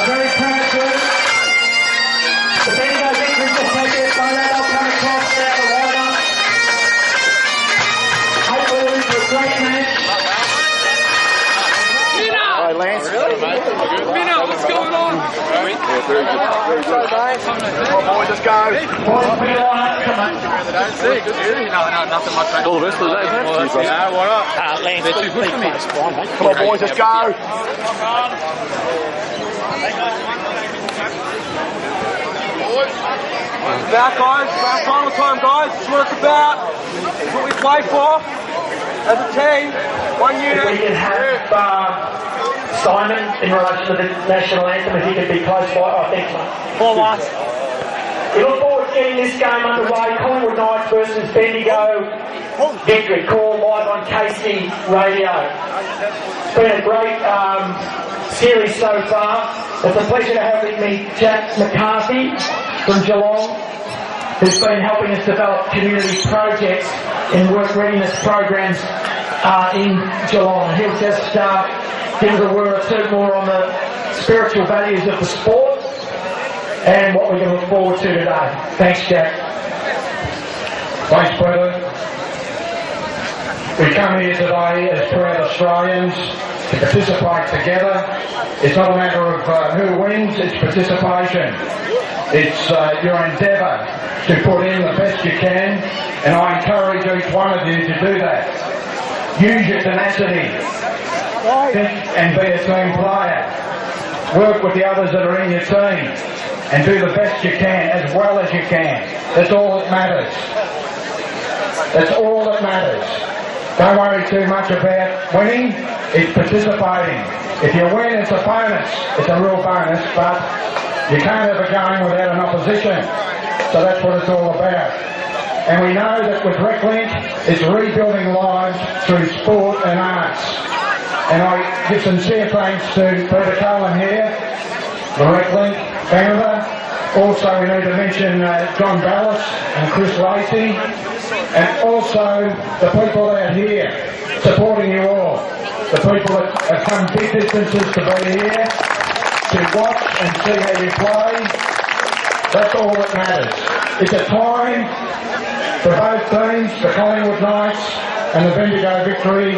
very proud to it. The Bendigo victory just take their photo. They'll come across now the lineup. Hopefully we'll into a great match. Hi, Lance. Minna, what's going on? Very good, mate. Come on, boys, let's go. Boys, put your line up, come on. Good to see you. No, nothing much. All the rest of the day, mate. Yeah, what up? Lance, they're too close for me. Come on, boys, let's go. Back, guys. Back final time, guys. It's what it's about. It's what we play for. As a team, one unit. If we can have Simon in relation to the national anthem, if he could be close by, I think, mate. All right. We look forward to getting this game underway. Collingwood Knights versus Bendigo victory. Call live on KC Radio. It's been a great series so far. It's a pleasure to have with me Jack McCarthy from Geelong, who's been helping us develop community projects and work readiness programs in Geelong. He'll just give us a word or two more on the spiritual values of the sport and what we're going to look forward to today. Thanks, Jack. Thanks, Peter. We come here today as proud Australians to participate together. It's not a matter of who wins, it's participation. It's your endeavour to put in the best you can, and I encourage each one of you to do that. Use your tenacity. Think and be a team player. Work with the others that are in your team and do the best you can, as well as you can. That's all that matters. That's all that matters. Don't worry too much about winning, it's participating. If you win, it's a bonus. It's a real bonus, but you can't have a game without an opposition. So that's what it's all about. And we know that with Reclink, it's rebuilding lives through sport and arts. And I give sincere thanks to Peter Cullen here, the Reclink founder. Also, we need to mention John Ballas and Chris Lacey, and also the people out here supporting you all. The people that have come big distances to be here, to watch and see how you play. That's all that matters. It's a time for both teams, the Collingwood Knights and the Bendigo victory,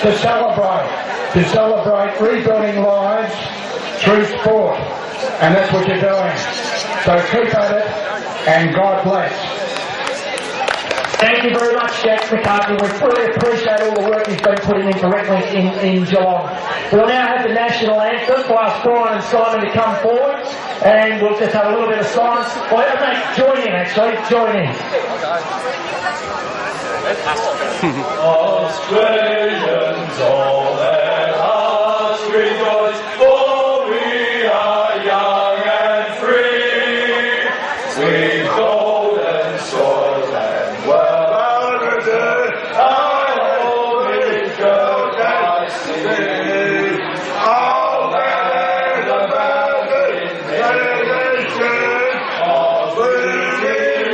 to celebrate rebuilding lives through sport. And that's what you're doing. So keep at it, and God bless. Thank you very much, Jack McCarthy. We really appreciate all the work he's been putting into Reclink in Geelong. We'll now have the national anthem. We'll ask Brian and Simon to come forward, and we'll just have a little bit of silence. Well, mate, join in, actually. Join in. Australians, all their hearts rejoice, for we are young and free. Sweet golden swords and well-ordered, our holy church I see. All land about the nation of living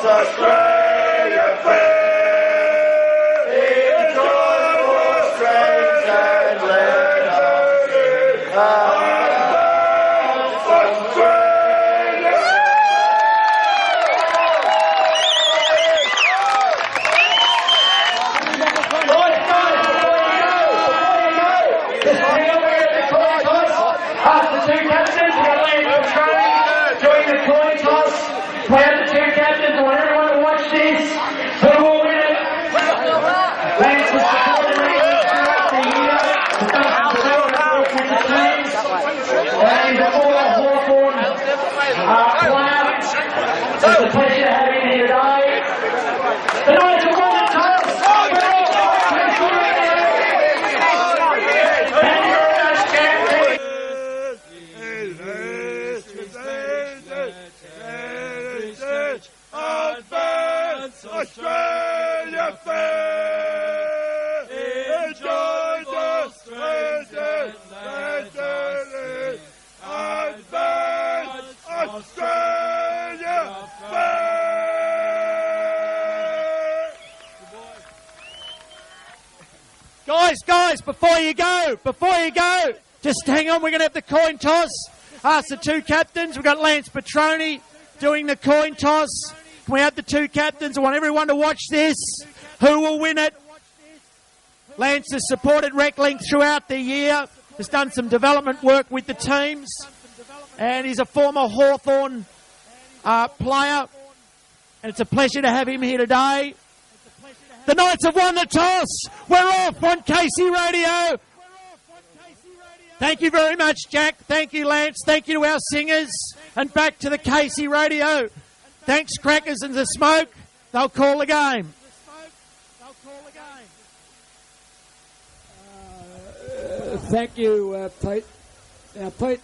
Australia fair, enjoy for strength and let us advance Australia. After two captains, we're going to land for training during the coin toss. We have the two captains. I want everyone to watch this. Who will win it? Thanks for supporting me throughout the year. With the teams. And before Hawthorn player, it's a pleasure to have you here today. The Knights have won the title. Australia fair, enjoy the strength and letters, advance Australia fair. Guys, before you go, just hang on, we're going to have the coin toss. Ask the two captains. We've got Lance Petroni doing the coin toss. Can we have the two captains? I want everyone to watch this. Who will win it? Lance has supported Reclink throughout the year, has done some development work with the teams, and he's a former Hawthorn player, and it's a pleasure to have him here today. The Knights have won the toss. We're off on KC Radio. Thank you very much, Jack. Thank you, Lance. Thank you to our singers. And back to the KC Radio. Thanks, Crackers and the Smoke. They'll call the game. Thank you, Pete. Now, Pete,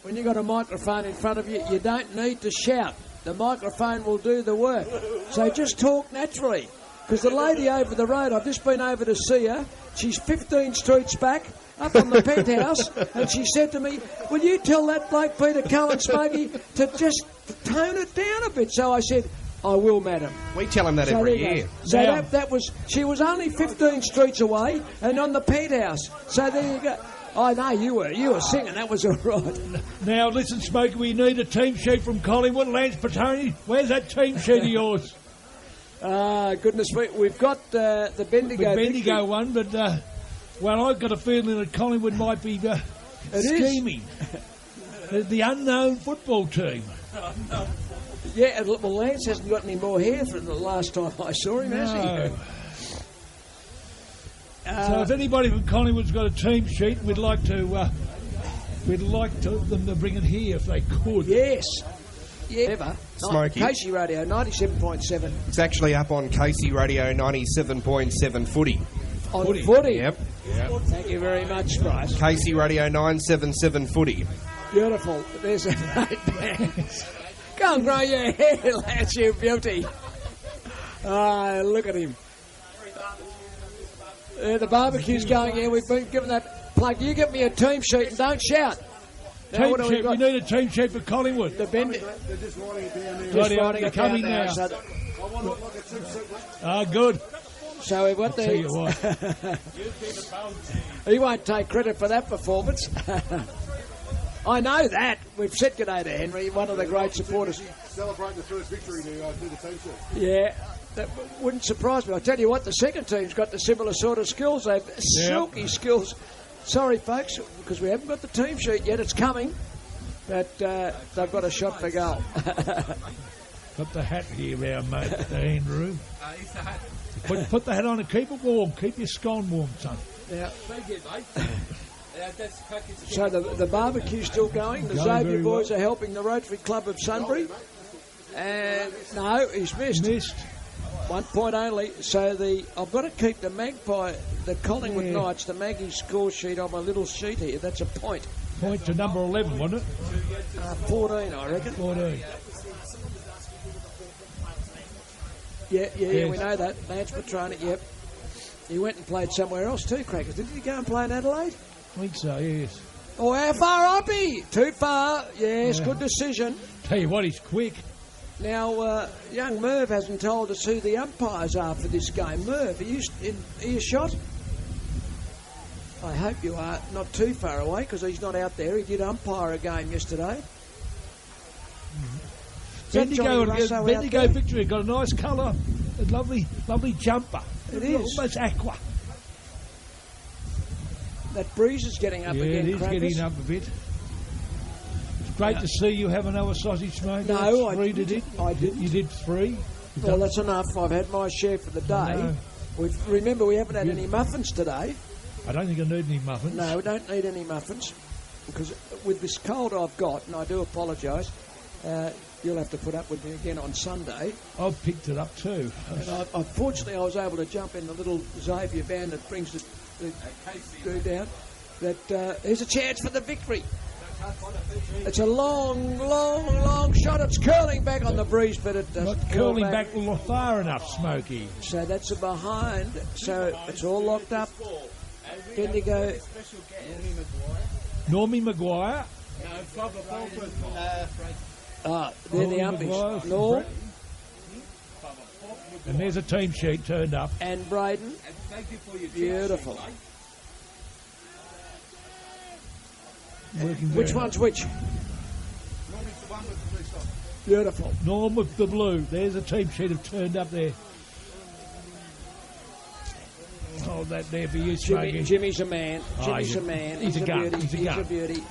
when you've got a microphone in front of you, you don't need to shout. The microphone will do the work. So just talk naturally. Because the lady over the road, I've just been over to see her. She's 15 streets back, up on the penthouse, and she said to me, will you tell that bloke Peter Cullen, Smokey, to just tone it down a bit? So I said, I will, madam. We tell him that every year. So that was, she was only 15 streets away and on the penthouse. So there you go. I know you were singing. That was all right. Now listen, Smokey, we need a team sheet from Collingwood. Lance Petroni, where's that team sheet of yours? Goodness me, we've got the Bendigo. The Bendigo one, but well, I've got a feeling that Collingwood might be scheming. The unknown football team. Yeah, well, Lance hasn't got any more hair from the last time I saw him, has he? So if anybody from Collingwood's got a team sheet, we'd like them to bring it here if they could. Yes. Yeah. Ever. Smokey. KC Radio 97.7. It's actually up on KC Radio 97.7 footy. On footy? Yep. Thank you very much, Bryce. KC Radio 977 footy. Beautiful. There's a great man. Go and grow your hair, lads, you beauty. Look at him. The barbecue's going here. We've been given that plug. You give me a team sheet and don't shout. Team sheet. We need a team sheet for Collingwood. The Bendigo. They're just writing it down there. Just writing it coming down now. So I want to look like a two-suit. Good. So we've got Tell you what. He won't take credit for that performance. I know that. We've said good day to Henry, one of the great supporters. Celebrating the first victory to do the team sheet. Yeah, that wouldn't surprise me. I tell you what, the second team's got the similar sort of skills. They've silky skills. Sorry, folks, because we haven't got the team sheet yet. It's coming, but they've got a shot for goal. Got the hat here, our mate, Andrew. Put the hat on and keep it warm. Keep your scone warm, son. Yeah. So the barbecue's still going. The Xavier boys are helping the Rotary Club of Sunbury. And no, he's missed. 1 point only. So I've got to keep the Magpie, the Collingwood Knights, the Maggie score sheet on my little sheet here. That's a point. Point to number 11, wasn't it? 14, I reckon. 14. Yeah, we know that. Lance Petroni, yep. He went and played somewhere else too, Crackers. Didn't he go and play in Adelaide? I think so, yes. Oh, how far up he? Too far. Yes, good decision. Tell you what, he's quick. Now, young Merv hasn't told us who the umpires are for this game. Merv, are you in earshot? I hope you are not too far away because he's not out there. He did umpire a game yesterday. Bendigo victory. Got a nice colour. A lovely jumper. It is. Almost aqua. That breeze is getting up again, it is Crackers. getting up a bit. It's great to see you have another sausage, mate. No, I didn't. I didn't. You did 3. Well, that's enough. I've had my share for the day. Remember, we haven't had any muffins today. I don't think I need any muffins. No, we don't need any muffins because with this cold I've got, and I do apologise, you'll have to put up with me again on Sunday. I've picked it up too. And unfortunately, I was able to jump in the little Xavier van that brings the crew down. That there's a chance for the victory. It's a long shot. It's curling back on the breeze, but it doesn't. Not curling back far enough, Smokey. So that's a behind. So it's all locked up. Bendigo. Normie Maguire. They're the umpies. Norm. And there's a team sheet turned up. And Braden. Beautiful. Working Which very one's hard. which? Normally it's the one with the blue socks. Beautiful. Norm with the blue. There's a team sheet have turned up there. Hold that there for you, Smokey. Jimmy's a man. Oh, Jimmy's a man. he's a gun. Beauty. He's a gun. beauty.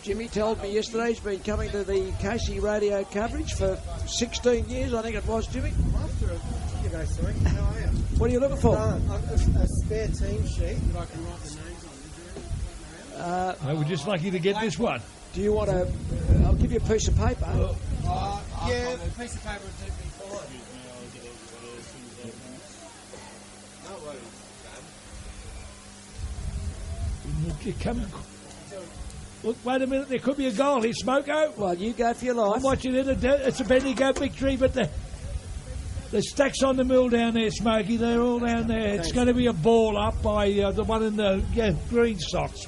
Jimmy told me yesterday he's been coming to the Casey radio coverage for 16 years, I think it was, Jimmy. After it. You go, sorry. How are you? What are you looking for? A spare team sheet that I can write the names on. We're just lucky to get this one. Do you want to... I'll give you a piece of paper. Yeah, a piece of paper would take me fine. Come. Look, wait a minute, there could be a goal here, Smoko. Well, you go for your life. I'm watching it. It's a Bendigo victory, but the stacks on the mill down there, Smokey. They're all down there. It's going to be a ball up by the one in the green socks.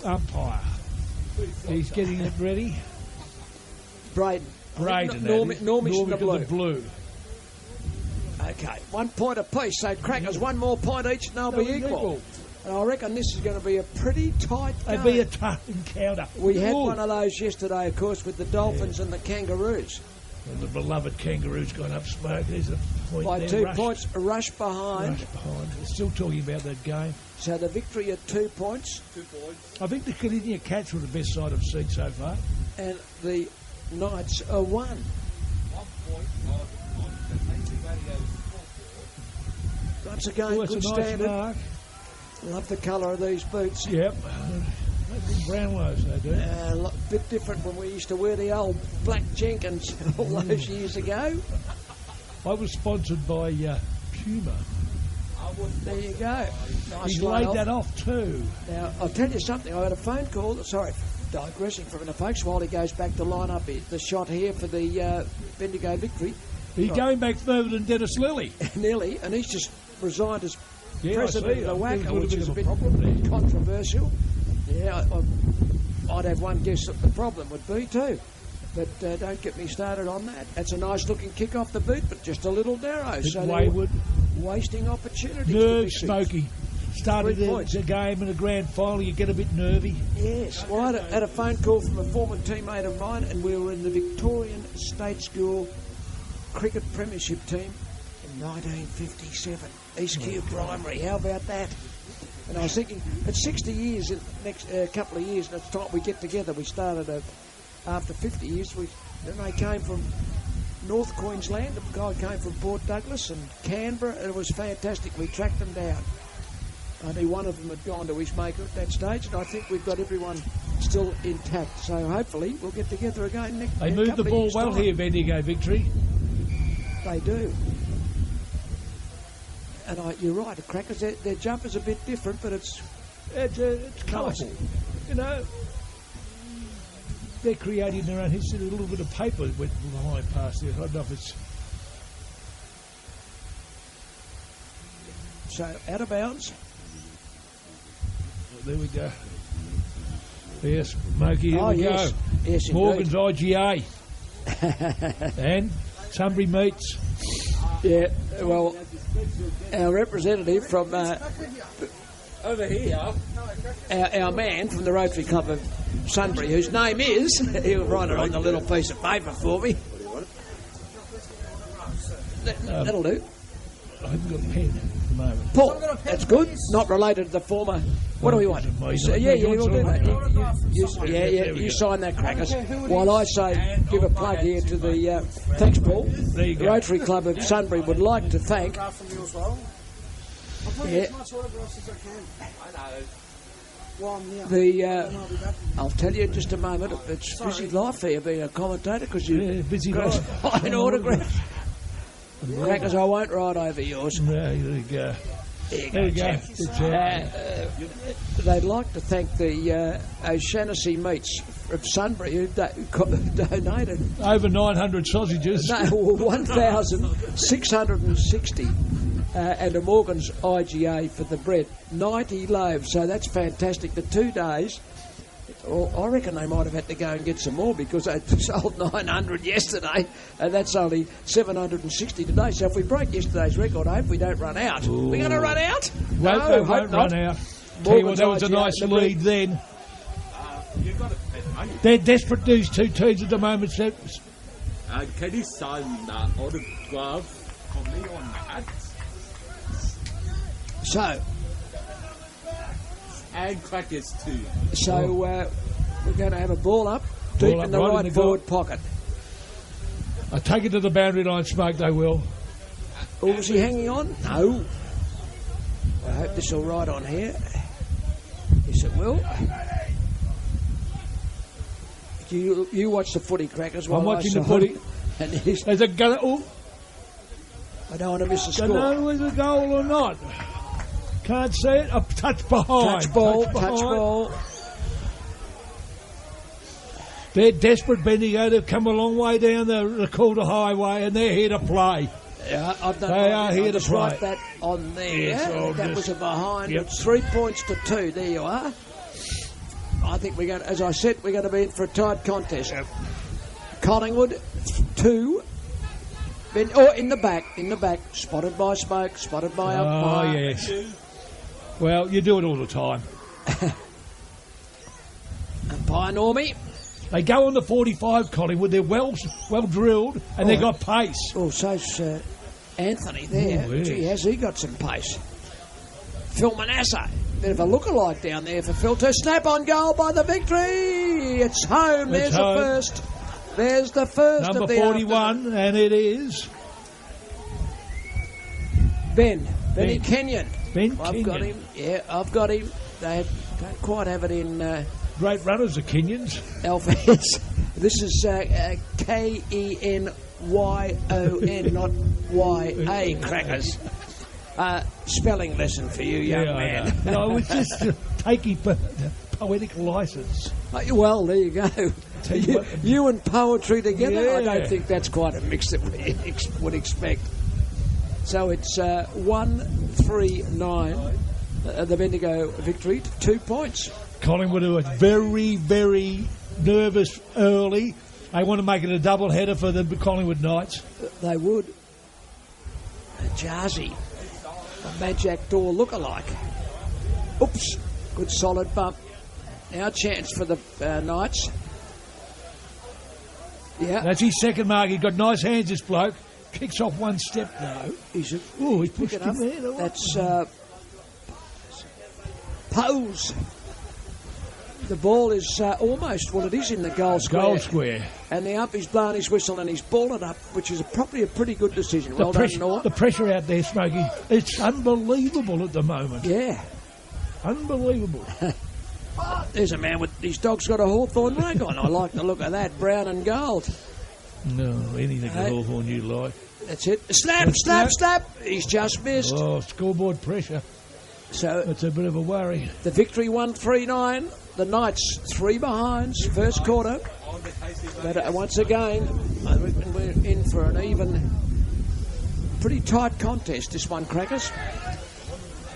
Umpire. He's getting it ready. Braden. Normie's in the blue. blue. Okay, 1 point apiece, so Crackers 1 more point each and they'll be equal. And I reckon this is going to be a pretty tight game. It'll be a tough encounter. We had one of those yesterday, of course, with the Dolphins and the Kangaroos. Well, the beloved Kangaroos gone up smoke. There's a point By there. 2 points, rush behind. We're still talking about that game. So the victory at 2 points. 2 points. I think the Canadian Cats were the best side I've seen so far. And the Knights are 1. 1 point. Once again, That's good a nice standard. mark. Love the colour of these boots. Yep. Brownlows, they do. A bit different when we used to wear the old black Jenkins all those years ago. I was sponsored by Puma. There you go. Nice He lay laid off. that off too. Now, I'll tell you something. I had a phone call. Sorry, digressing from the folks while he goes back to line up the shot here for the Bendigo victory. He's going back further than Dennis Lilly. Nearly, and he's just resigned as Yeah, president I see. of the I think WACA, there's which is a bit problem there. controversial. Yeah, I'd have one guess what the problem would be too. But don't get me started on that. That's a nice looking kick off the boot, but just a little narrow. Bit So wayward. wasting opportunities. Nerves, to be fixed. Smokey. Started 3 points. a game in a grand final, you get a bit nervy. Yes. Well, I had a phone call from a former teammate of mine, and we were in the Victorian State School cricket premiership team in 1957. East Kew Primary. How about that? And I was thinking, at 60 years, in the next couple of years, that's time we get together. We started after 50 years. Then they came from North Queensland. The guy came from Port Douglas and Canberra, and it was fantastic. We tracked them down. I knew one of them had gone to his maker at that stage, and I think we've got everyone still intact. So hopefully we'll get together again next. They moved the ball well here, Bendigo victory. They do. And you're right, the Crackers, their jumper's a bit different, but it's colourful. You know, they're creating their own history. A little bit of paper went behind past there. I don't know if it's... So, out of bounds. There we go. Yes, Smokey, here we yes. go. Yes, Morgan's IGA. And Sunbury meets. Yeah, well, our representative from over here, our man from the Rotary Club of Sunbury, whose name is, he'll write it on the little piece of paper for me. That'll do. I haven't got a pen at the moment. Paul, that's good. Not related to the former. What do we want? So, yeah, we'll do that. You sign that, Crackers. While I say, give a plug here to the. Thanks, Paul. The Rotary Club of Sunbury would like to thank. Yeah. I'll tell you in just a moment. It's busy life here being a commentator because you busy got life. an autograph. Crackers, I won't ride over yours. There you go. There you go. They'd like to thank the O'Shanassy Meats of Sunbury who donated over 900 sausages. No, 1,660 and a Morgan's IGA for the bread. 90 loaves, so that's fantastic. The 2 days. Well, I reckon they might have had to go and get some more because they sold 900 yesterday, and that's only 760 today. So if we break yesterday's record, I hope we don't run out. We're going to run out? Won't hope run not. out. Tell you what, that was a nice lead then. They're desperate, these two teams at the moment. Can you sign autograph for me on that? So. And crackers too. So we're going to have a ball up deep in the right forward pocket. I take it to the boundary line, Smoke, they will. Oh, was he hanging on? No. I hope this will ride on here. Yes, it will. You watch the footy, Crackers. I'm watching the footy. And there's a gun. Oh. I don't want to miss the score. I don't know whether it's a goal or not. Can't see it. A touch behind. Touch ball. They're desperate, Bendigo. They've come a long way down the Calder Highway, and they're here to play. Yeah, I've done. They are here to play. Write that on there. Yes, that was a behind. Yep. It's 3 points to 2. There you are. I think we're going to, as I said, we're going to be in for a tight contest. Yep. Collingwood 2. In the back, spotted by Smoke, spotted by umpire. Oh yes. Well, you do it all the time. Umpire Normie. They go on the 45, Collingwood. They're well drilled, and they've got pace. Oh, so's Anthony there. Oh, yes. Gee, has he got some pace? Phil Manasseh. Bit of a lookalike down there for Phil. To snap on goal by the Victory. It's home. There's the first. There's the first Number of the 41, afternoon. and it is Benny Kenyon. I've got him. Yeah, I've got him. They don't quite have it in. Great runners, the Kenyons. Alphabets. This is Kenyon, not YA, Crackers. Spelling lesson for you, young man. I was just taking poetic license. Well, there you go. You and poetry together, Yeah. I don't think that's quite a mix that we would expect. So it's 1-3-9, the Bendigo Victory, 2 points. Collingwood were very, very nervous early. They want to make it a double header for the Collingwood Knights. They would. Jarzy, a Majak Door lookalike. Oops, good solid bump. Now chance for the Knights. Yeah. That's his second mark. He's got nice hands, this bloke. Kicks off one step, though. He's pushed him there. That's Pose. The ball is almost, well, it is in the goal square. And the ump's blown his whistle and he's balled it up, which is probably a pretty good decision. Well done, Norm. The pressure out there, Smokey, it's unbelievable at the moment. Yeah. Unbelievable. There's a man with his dog's got a Hawthorn rug on. I like the look of that, brown and gold. No, anything at Hawthorn you like. That's it. Snap. He's just missed. Oh, scoreboard pressure. So it's a bit of a worry. The Victory 1-3-9. The Knights 3 behinds, first quarter. But once again, I reckon we're in for an even, pretty tight contest, this one, Crackers.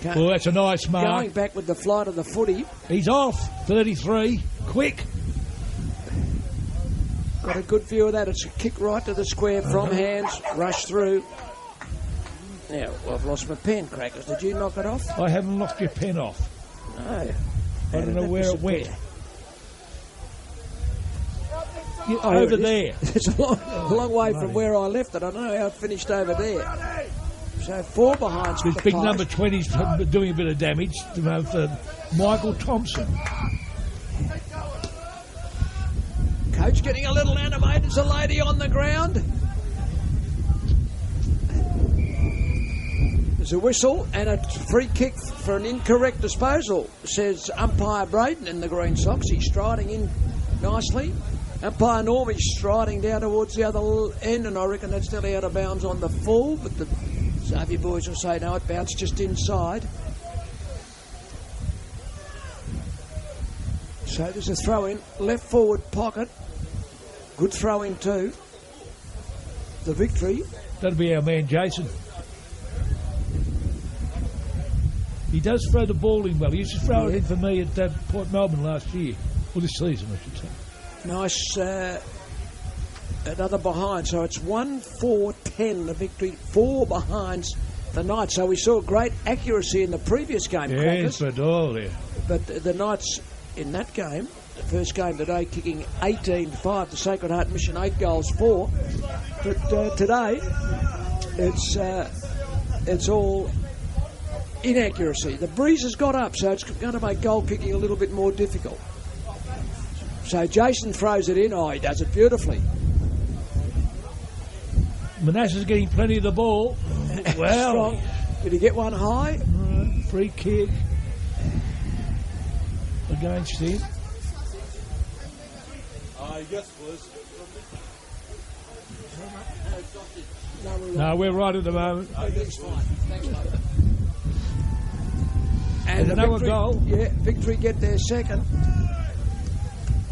Well, that's a nice mark. Going back with the flight of the footy. He's off, 33, quick. Got a good view of that. It's a kick right to the square from hands, rush through. Now, well, I've lost my pen, Crackers. Did you knock it off? I haven't knocked your pen off. No. I don't know where it went. Over there. It's a long way from where I left it. I don't know how it finished over there. So 4 behinds. This big number 20's doing a bit of damage to Michael Thompson. Coach getting a little animated. There's a lady on the ground. There's a whistle and a free kick for an incorrect disposal, says umpire Braden in the Green Sox. He's striding in nicely. Umpire Normie's striding down towards the other end, and I reckon that's nearly out of bounds on the full, but the Xavier boys will say no, it bounced just inside. So there's a throw in, left forward pocket. Good throw in too. The Victory. That'll be our man Jason. He does throw the ball in well. He used to throw it in for me at Port Melbourne last year. Well, this season, I should say. Nice another behind. So it's 1-4-10, the Victory. 4 behinds the Knights. So we saw great accuracy in the previous game, Yes, but the Knights in that game, the first game today, kicking 18-5. The Sacred Heart Mission 8 goals 4. But today, it's all inaccuracy. The breeze has got up, so it's going to make goal kicking a little bit more difficult. So Jason throws it in. Oh, he does it beautifully. Manasseh's getting plenty of the ball. Well, strong. Did he get one high? Free kick against him. Yes, please. No, we're right at the moment. Thanks, mate. And another Victory, goal. Yeah, Victory get their second.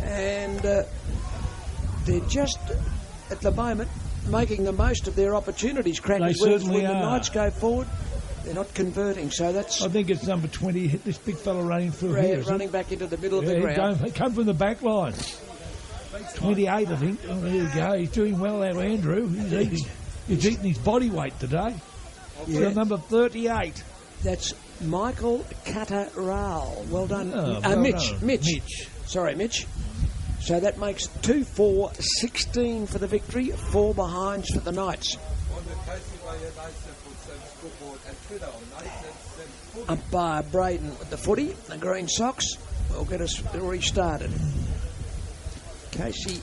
And they're just, at the moment, making the most of their opportunities. Crackers They when certainly the are. Knights go forward, they're not converting. So that's I think it's number 20. This big fella running through here. running back into the middle of the ground. Come from the back line. 28, I think. Oh, there you go. He's doing well there, Andrew. He's eating his body weight today. Yeah. So number 38. That's Michael Catterall. Well done. Oh, well Mitch. done. Mitch. Sorry, Mitch. So that makes 2-4-16 for the Victory, 4 behinds for the Knights. Umpire Braden with the footy, the green socks, will get us restarted. Casey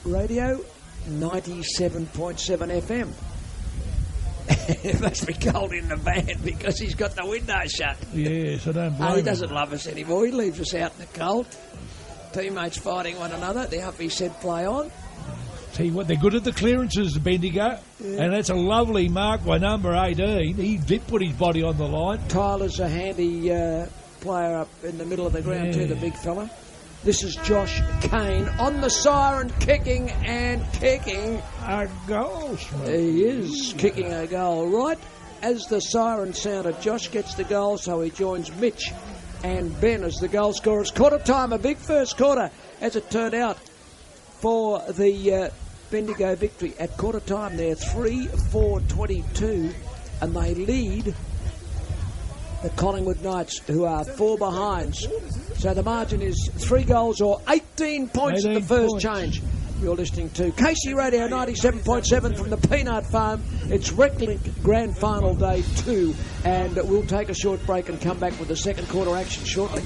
Radio, 97.7 FM. It must be cold in the van because he's got the window shut. Yes, I don't blame He him. doesn't love us anymore. He leaves us out in the cold. Teammates fighting one another. The umpy said play on. Tell you what, they're good at the clearances, Bendigo. Yeah. And that's a lovely mark by number 18. He did put his body on the line. Tyler's a handy player up in the middle of the ground too, the big fella. This is Josh Kane on the siren, kicking and kicking. A goal. He is kicking a goal. Right as the siren sounded, Josh gets the goal, so he joins Mitch and Ben as the goal scorers. Quarter time, a big first quarter, as it turned out, for the Bendigo Victory. At quarter time, they're 3-4-22, and they lead the Collingwood Knights, who are 4 behinds. So the margin is 3 goals or 18 points at the first change. You're listening to Casey Radio 97.7 from the Peanut Farm. It's Reclink Grand Final Day 2, and we'll take a short break and come back with the second quarter action shortly.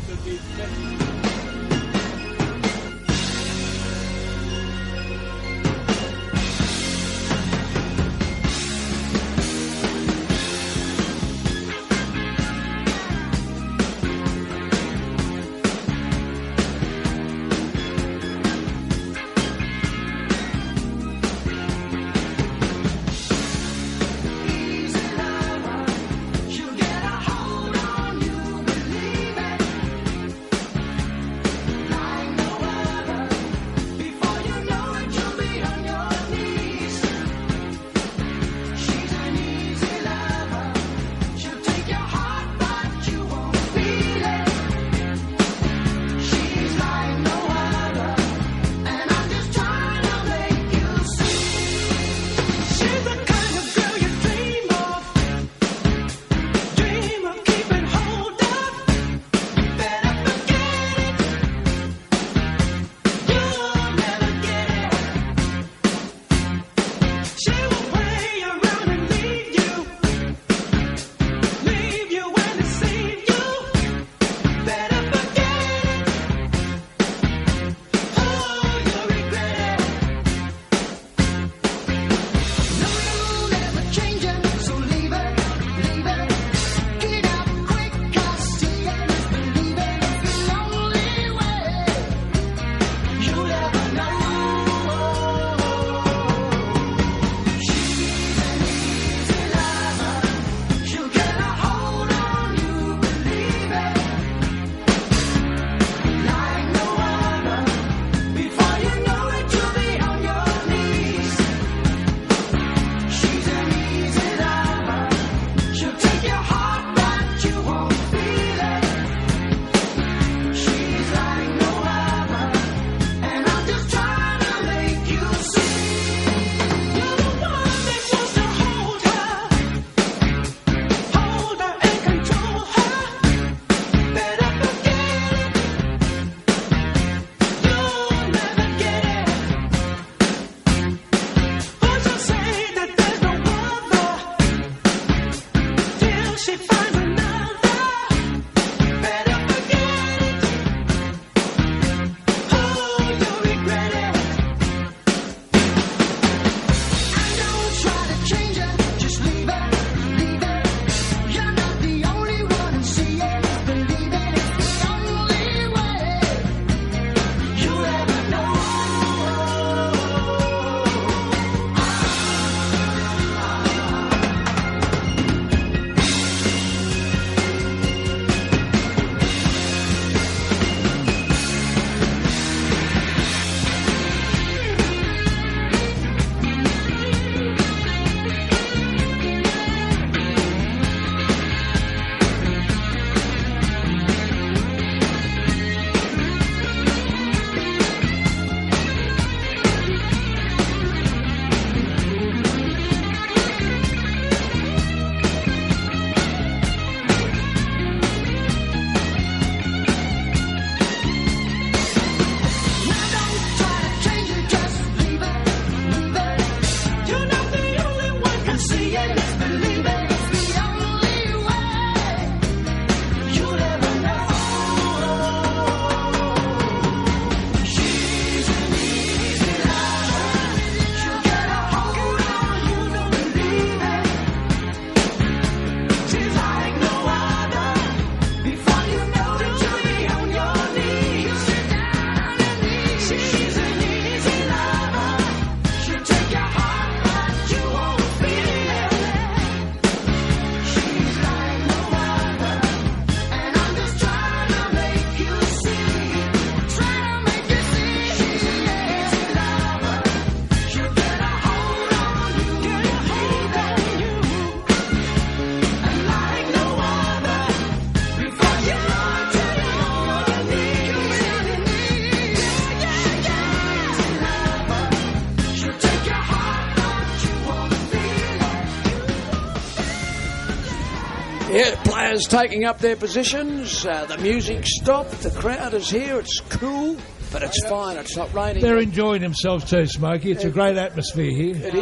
Yeah, players taking up their positions. The music stopped. The crowd is here. It's cool, but it's fine. It's not raining. They're enjoying themselves too, Smokey. It's a great atmosphere here. It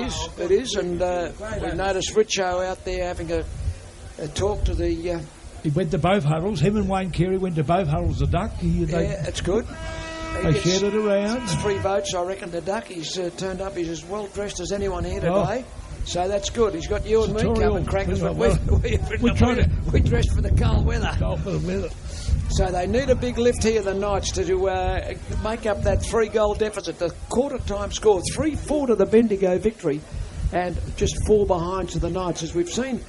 is. And we've noticed Richo out there having a talk to the... He went to both huddles. Him and Wayne Carey went to both huddles, the Duck. It's good. They shared it around. It's 3 votes, I reckon. The Duck, he's turned up. He's as well dressed as anyone here today. So that's good. He's got you and me coming crackers, but we dressed for the cold weather. So they need a big lift here, the Knights, to make up that 3-goal deficit. The quarter-time score, 3-4 to the Bendigo victory, and just 4 behind to the Knights. As we've seen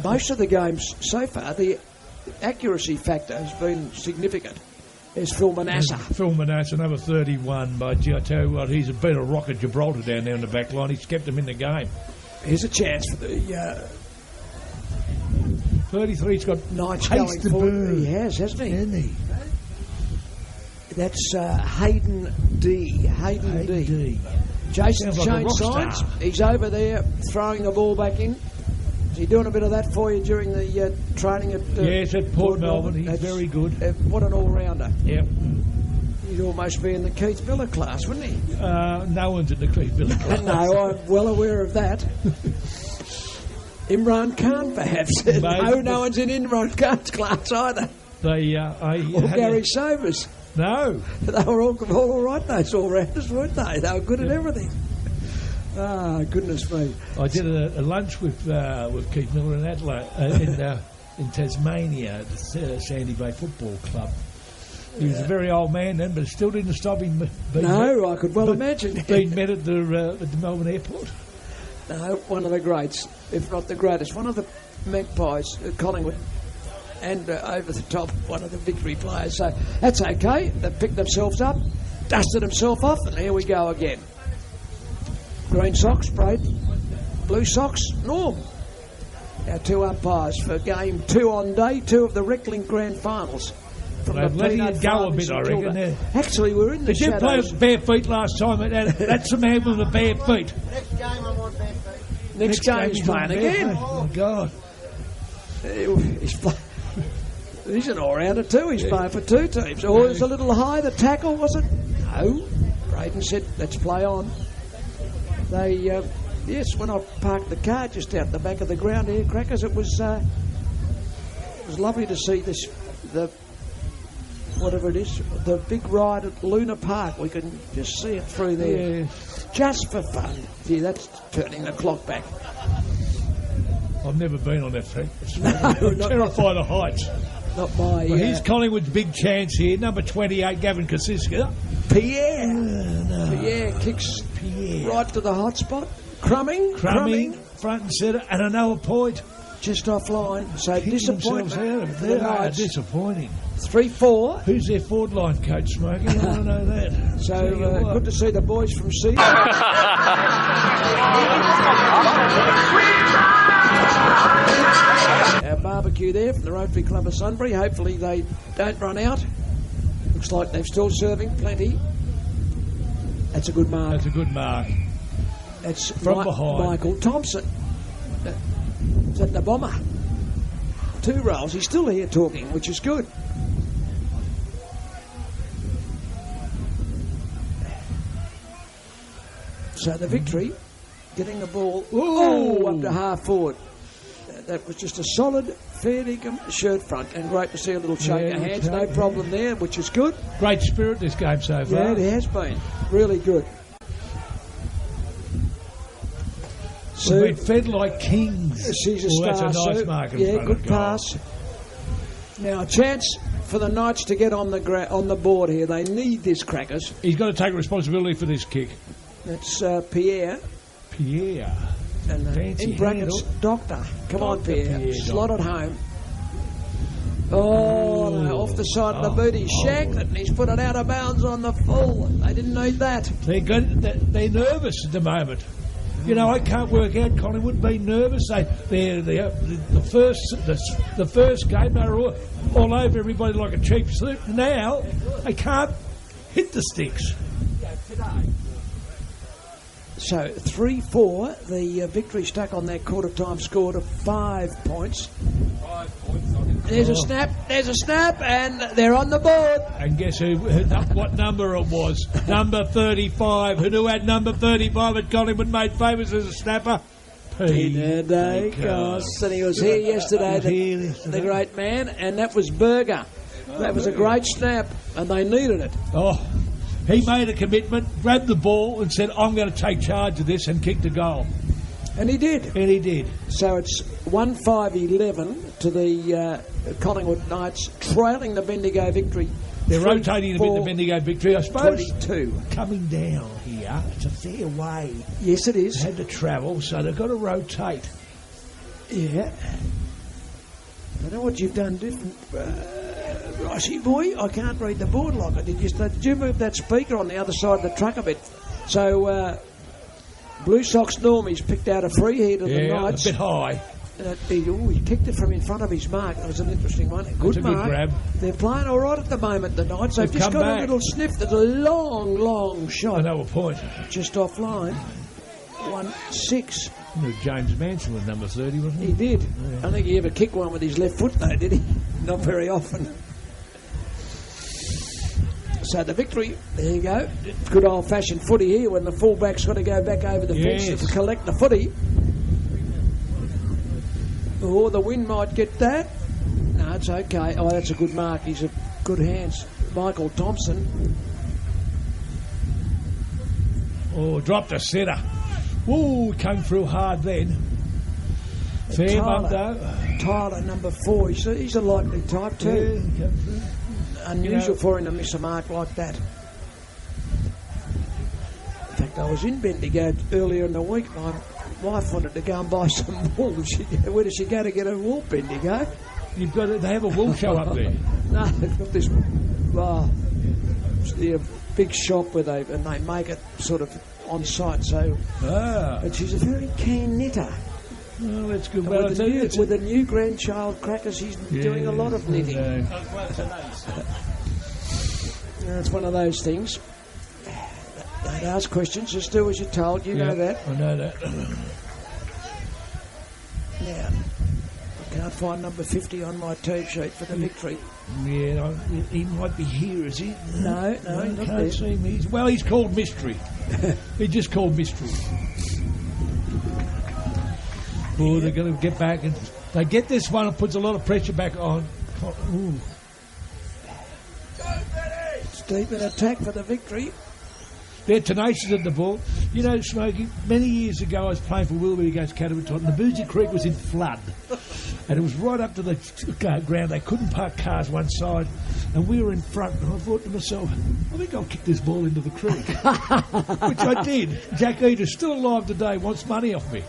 most of the games so far, the accuracy factor has been significant. There's Phil Manasseh. Phil Manasseh, number 31. I tell you what, he's been a rock at Gibraltar down there in the back line. He's kept them in the game. Here's a chance for the 33's got Knights going forward. He has, hasn't he? Isn't he? That's Hayden D. Jason Shane Signs. He's over there throwing the ball back in. Is he doing a bit of that for you during the training at... yes, at Port Melbourne. He's very good. What an all-rounder. Yep. He'd almost be in the Keith Miller class, wouldn't he? No one's in the Keith Miller class. No, I'm well aware of that. Imran Khan, perhaps. No one's in Imran Khan's class either. Or Gary Sobers. No. They were all right, those all-rounders, weren't they? They were good at everything. Ah, goodness me. I did a lunch with Keith Miller in Adelaide, in Tasmania, at the Sandy Bay Football Club. He was a very old man then, but it still didn't stop him being I could well imagine. Being met at the Melbourne airport. No, one of the greats, if not the greatest. One of the Magpies, Collingwood, and over the top, one of the victory players. So that's okay. They've picked themselves up, dusted themselves off, and here we go again. Green socks, Braid. Blue socks, Norm. Our 2 umpires for game 2 on day 2 of the Reclink Grand Finals. They've let it go a bit, I reckon. Actually, we're in the shadows. They did play with bare feet last time. That's the man with the bare feet. Next game, I'm on bare feet. Next game, he's playing again. Oh, my God. He's an all-rounder too. He's playing for 2 teams. Or is a little high, the tackle, was it? No. Braden said, let's play on. Yes, when I parked the car just out the back of the ground here, Crackers, it was lovely to see this, whatever it is, the big ride at Luna Park. We can just see it through there. Yeah. Just for fun. See, that's turning the clock back. I've never been on that track. I'm terrified of heights. Not my... Well, here's Collingwood's big chance here. Number 28, Gavin Kosiska. Pierre kicks right to the hot spot. Crumming. Front and centre, and another point. Just offline. So disappointment. They are disappointing. 3-4. Who's their forward line coach, Smokey? I don't know that. So good to see the boys from Sea. Our barbecue there from the Rotary Club of Sunbury. Hopefully they don't run out. Looks like they're still serving plenty. That's a good mark. That's from behind. Michael Thompson. Is that the bomber? 2 rolls. He's still here talking, which is good. So the victory, getting the ball up to half forward. That was just a solid, fair dinkum shirt front, and great to see a little shake of hands. No problem there, which is good. Great spirit this game so far. Yeah, it has been. Really good. We've been fed like kings. She's a star. That's a nice mark. Good pass. Now a chance for the Knights to get on the board here. They need this, Crackers. He's got to take responsibility for this kick. That's Pierre. And in brackets, Doctor. Come on, Pierre. Slot it home. Oh, no, off the side of the boot. He's shanked it, and he's put it out of bounds on the full. They didn't need that. They're nervous at the moment. You know, I can't work out Collingwood being nervous. The first game they were all over everybody like a cheap suit. Now they can't hit the sticks. So 3-4, the victory stuck on their quarter time score to 5 points. There's a snap, and they're on the board. And guess what number it was? Number 35. Who had number 35 at Collingwood made famous as a snapper? Peter Dacos. And he was here yesterday, the great man, and that was Berger. That was a great snap, and they needed it. Oh, he made a commitment, grabbed the ball, and said, I'm going to take charge of this, and kicked a goal. And he did. So it's 1-5-11 to the Collingwood Knights, trailing the Bendigo Victory. They're rotating a bit the Bendigo Victory, I suppose. 22. Coming down here, it's a fair way. Yes, it is. They had to travel, so they've got to rotate. Yeah. I don't know what you've done different. Rossi boy, I can't read the board like I did yesterday. Did you move that speaker on the other side of the truck a bit? So, Blue Sox Normies picked out a free hit of the Knights. A bit high. He kicked it from in front of his mark. That was an interesting one. Good mark. Good grab. They're playing all right at the moment, the Knights. They've just got back. A little sniff. There's a long shot. I know a point. Just offline. 1-6. James Mansell was number 30, wasn't he? He did. Yeah. I don't think he ever kicked one with his left foot, though, did he? Not very often. So the Victory, there you go. Good old-fashioned footy here when the fullback's got to go back over the fence to collect the footy. Oh, the wind might get that. No, it's okay. Oh, that's a good mark. He's a good hands. Michael Thompson. Oh, dropped a setter. Ooh, came through hard then. Fair bump, though. Tyler, number 4. He's a likely type, too. Yeah, unusual for him to miss a mark like that. In fact, I was in Bendigo earlier in the week. My wife wanted to go and buy some wool. Where does she go to get her wool, Bendigo? You've got they have a wool show up there. No, they've got this big shop where they make it sort of on site. So, but she's a very keen knitter. Well, that's good. With a new grandchild, Crackers, he's doing a lot of knitting. It's one of those things. Don't ask questions, just do as you're told. You know that. I know that. Now, I can't find number 50 on my team sheet for the Victory. Yeah, he might be here, is he? No, he's not can't there. See him. He's called Mystery. He just called Mystery. Oh, they're going to get back, and they get this one and puts a lot of pressure back on. Ooh. It's deep in attack for the Victory. They're tenacious at the ball. You know, Smokey, many years ago I was playing for Willoughby against Catterwood, and the Boozy Creek was in flood. And it was right up to the ground. They couldn't park cars one side, and we were in front. And I thought to myself, I think I'll kick this ball into the creek. Which I did. Jack Eater's still alive today, wants money off me.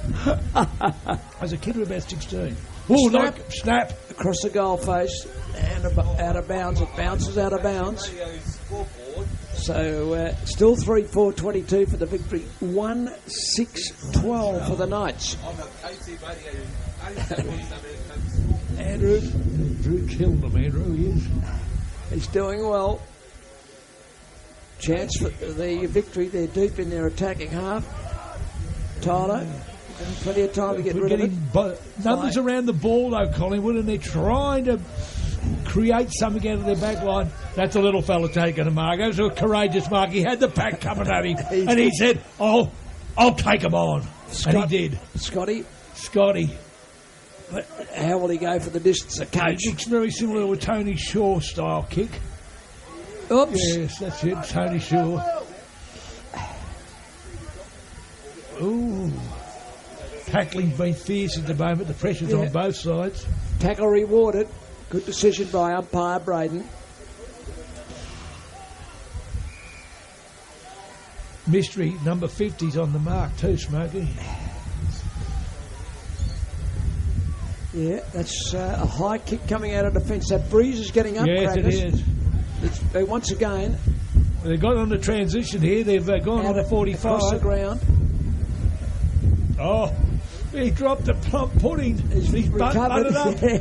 As a kid of about 16. Oh, snap. Across the goal face, and out of bounds. It bounces out of bounds. So, still 3-4-22 for the Victory. 1-6-12 for the Knights. Andrew killed him, Andrew, he is. He's doing well. Chance for the Victory. They're deep in their attacking half. Tyler, and plenty of time to get rid of it. Numbers around the ball, though, Collingwood, and they're trying to create something out of their back line. That's a little fella taking a mark. It was a courageous mark. He had the pack coming at him, and he said, I'll take him on. And he did. Scotty. But how will he go for the distance? The coach. It's very similar to a Tony Shaw style kick. Oops. Yes, that's it, Tony Shaw. Ooh. Tackling's been fierce at the moment. The pressure's on both sides. Tackle rewarded. Good decision by umpire Braden. Mystery, number 50's on the mark too, Smokey. Yeah, that's a high kick coming out of defence. That breeze is getting up, Yes, Crackers. it is. Once again... They've got on the transition here. They've gone on to 45. Across the ground. Oh, he dropped the plump pudding. He's butted it up. Yeah.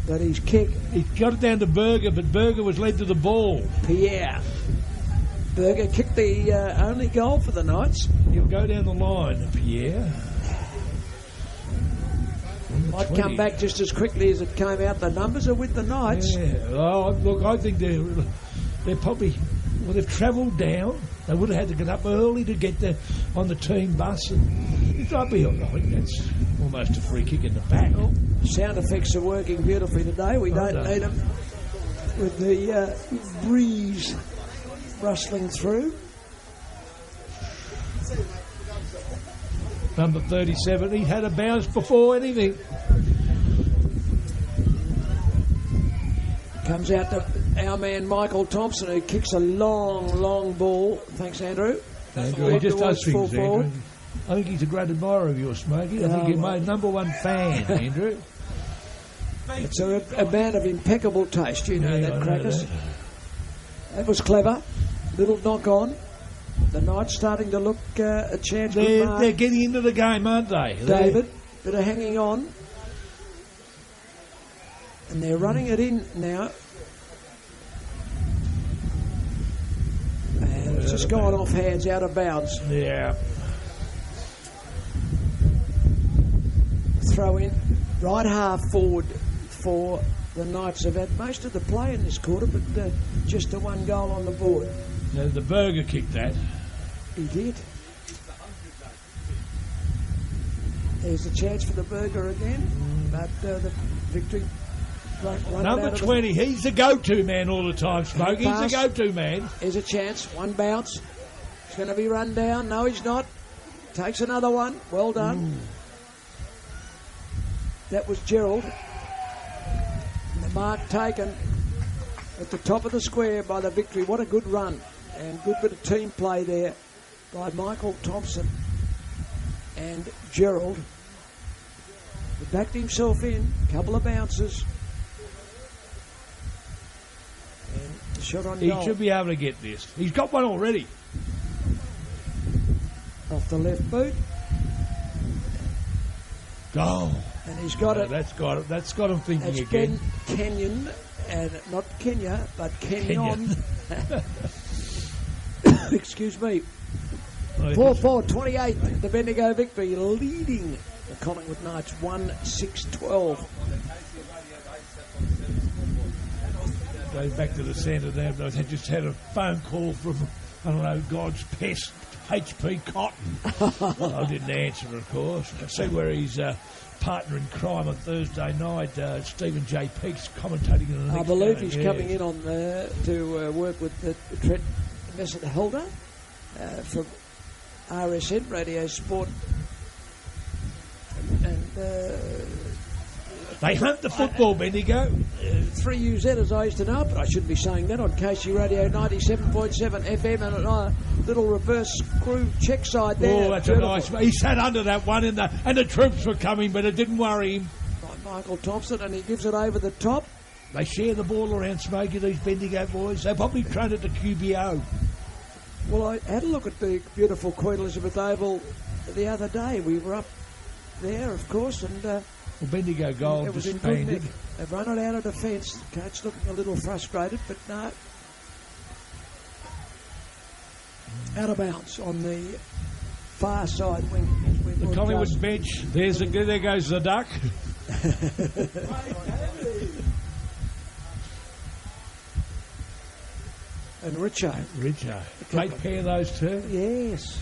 But his kick... He got it down to Berger, but Berger was led to the ball. Pierre. Berger kicked the only goal for the Knights. He'll go down the line, Pierre. 20. Might come back just as quickly as it came out. The numbers are with the Knights. Yeah. Oh, look, I think they're probably... Well, they've travelled down. They would have had to get up early to get there on the team bus. And it might be, I think that's almost a free kick in the back. Well, sound effects are working beautifully today. We don't need them. With the breeze rustling through. Number 37, he had a bounce before anything. Comes out to our man Michael Thompson, who kicks a long ball. Thanks, Andrew. He just does things, Andrew. I think he's a great admirer of yours, Smokey. I think you're my number one fan, Andrew. It's a man of impeccable taste, you know that, Crackers. That was clever. Little knock on. The Knights starting to look a chance. They're getting into the game, aren't they? David, bit of hanging on. And they're running it in now. And it's just gone off hands, out of bounds. Yeah. Throw in. Right half forward for the Knights. Have had most of the play in this quarter, but just the one goal on the board. Now, the Burger kicked that. He did. There's a chance for the Burger again, but the victory. Number 20, he's the go-to man all the time, Smokey. He's the go-to man. Here's a chance. One bounce. He's going to be run down. No, he's not. Takes another one. Well done. That was Gerald. And the mark taken at the top of the square by the victory. What a good run. And good bit of team play there by Michael Thompson and Gerald. He backed himself in. Couple of bounces. And shot on goal. He should be able to get this. He's got one already. Off the left boot. Goal. And he's got it. That's got it. That's got him thinking That's again. Kenyon, and not Kenya, but Kenyon. Excuse me. 4-4-28, the Bendigo victory, leading the Collingwood Knights 1-6-12. Going back to the centre there, they just had a phone call from, I don't know, God's pest, HP Cotton. I didn't answer, of course. I see where his partner in crime on Thursday night, Stephen J. Peake's commentating on the next I believe game. he's coming in on to work with Trent Messer-Helder from RSN, Radio Sport. And they hunt the football, Bendigo. 3UZ, as I used to know, but I shouldn't be saying that on KC Radio 97.7 FM and a little reverse screw check side there. Oh, that's beautiful. A nice. He sat under that one, and the troops were coming, but it didn't worry him. By Michael Thompson, and he gives it over the top. They share the ball around, Smokey, these Bendigo boys. They probably trained at the QBO. Well, I had a look at the beautiful Queen Elizabeth Oval the other day. We were up there, of course, and well, Bendigo goal it was in good nick. They've run it out of defence. The coach looking a little frustrated, but no. Out of bounds on the far side wing. The Collingwood bench. There goes the duck. And Richo. Great pair, those two. Yes.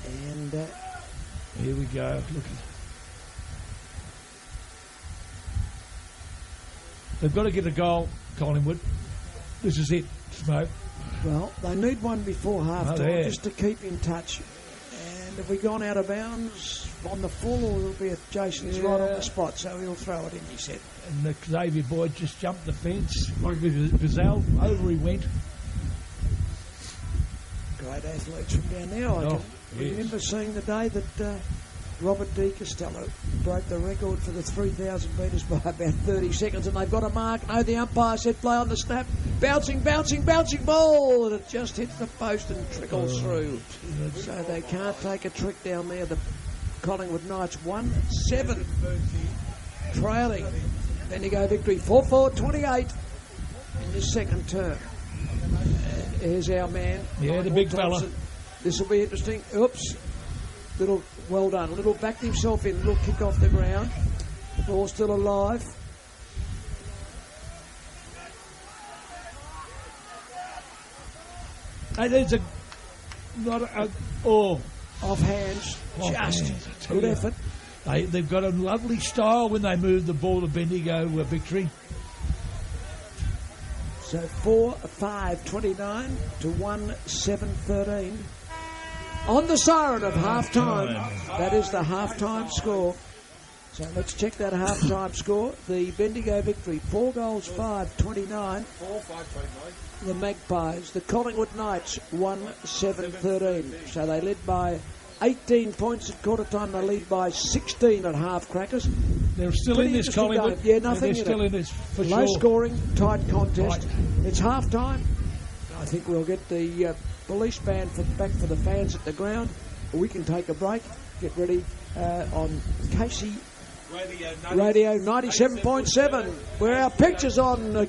And here we go. Look. They've got to get a goal, Collingwood. This is it, Smoke. Well, they need one before half-time just to keep in touch. And have we gone out of bounds on the full, or will be Jason's right on the spot, so he'll throw it in, he said. And the Xavier boy just jumped the fence like a gazelle. Over he went. Great athletes from down there. I can remember seeing the day that Robert D. Costello broke the record for the 3,000 metres by about 30 seconds, and they've got a mark. No, the umpire said play on the snap. Bouncing ball, and it just hits the post and trickles through. So they can't take a trick down there. The Collingwood Knights 1-7, trailing. Bendigo victory 4-4-28 in this second term. And here's our man. Yeah, Michael the big Thompson. fella. This will be interesting. Oops. Little, well done. Little backed himself in. Little kick off the ground. Ball still alive. Hey, there's a not a oh off hands. Just good effort. They've got a lovely style when they move the ball to Bendigo victory. So 4-5-29 to 1-7-13. On the siren of half-time. That is the half-time score. So let's check that half-time score. The Bendigo victory, 4 goals, 5-29. 4-5-29. The Magpies, the Collingwood Knights, 1-7-13. So they led by 18 points at quarter time. They lead by 16 at half crackers. They're still in this, Collingwood. Yeah, nothing. They're still in this for low sure. Scoring, tight contest. Right. It's half time. I think we'll get the police band back for the fans at the ground. We can take a break. Get ready on Casey Radio 97.7. Where our pictures on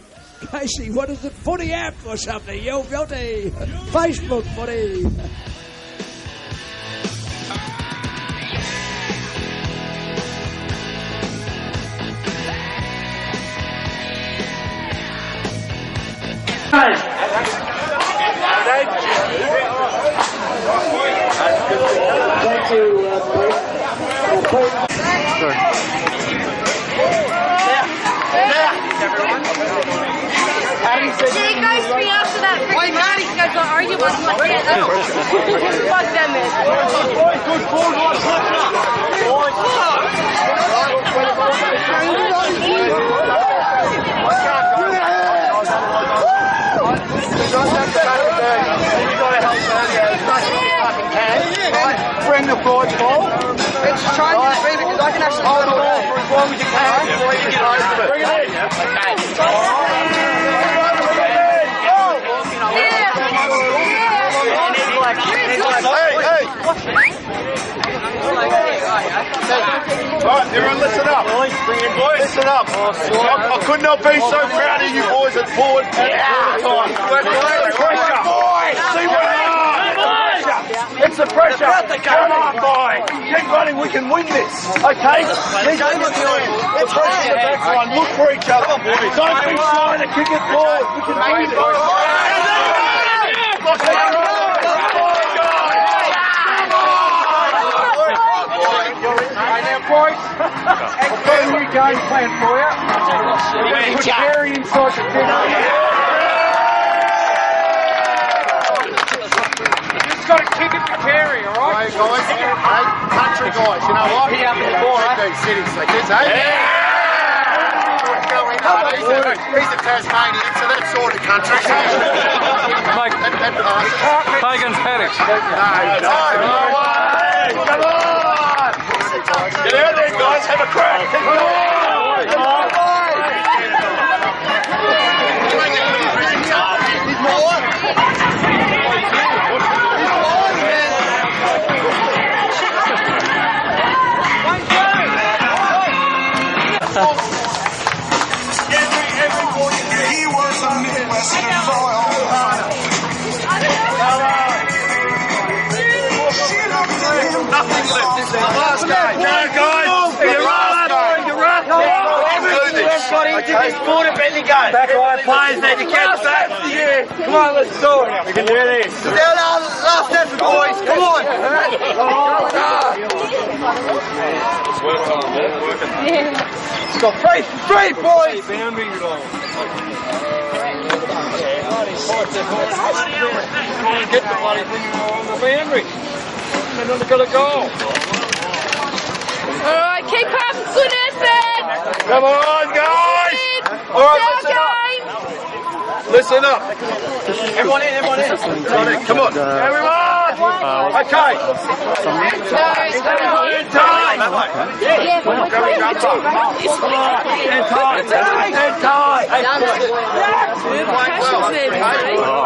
Casey. What is it? Footy app or something? Yo, guilty. Facebook footy. Thank you, She goes to me after that freaking match. She goes, are you like that? Fuck them, Bring the forward ball. It's trying to speed because I can actually hold the ball for as long as you can. Bring it in. Alright, everyone listen up. Listen up. I could not be so proud of you boys at forward at all the time. Pressure. See what it's the pressure. Come on, boy. Keep running. We can win this. Okay? Keep running. The pressure's the best one. Look for each other. Don't be shy to kick it forward. We can win Boys, I've got a new game plan for you. Put Jerry inside the fence. You just got to kick it to Jerry, alright? Hey guys, hey, country guys, you know what? These cities, they did say. He's a Tasmanian, so that's sort of country. Pagan's paddock. No way! Come on! Get out there, guys. Have a crack. Come on! Come on! He was a Midwestern boy. Nothing left. This is the last game. Go, guys. Okay. Bendigo. Back line players need to catch that. Yeah. Come on, let's do it. We can do this. Down last effort, boys. Come on. It's got three, boys. Boundary line. Get the bloody thing on the boundary. And then they've got a goal. Alright, keep up, good effort! Come on, guys! All right, listen up. Everyone in. Come on. Everyone! Okay.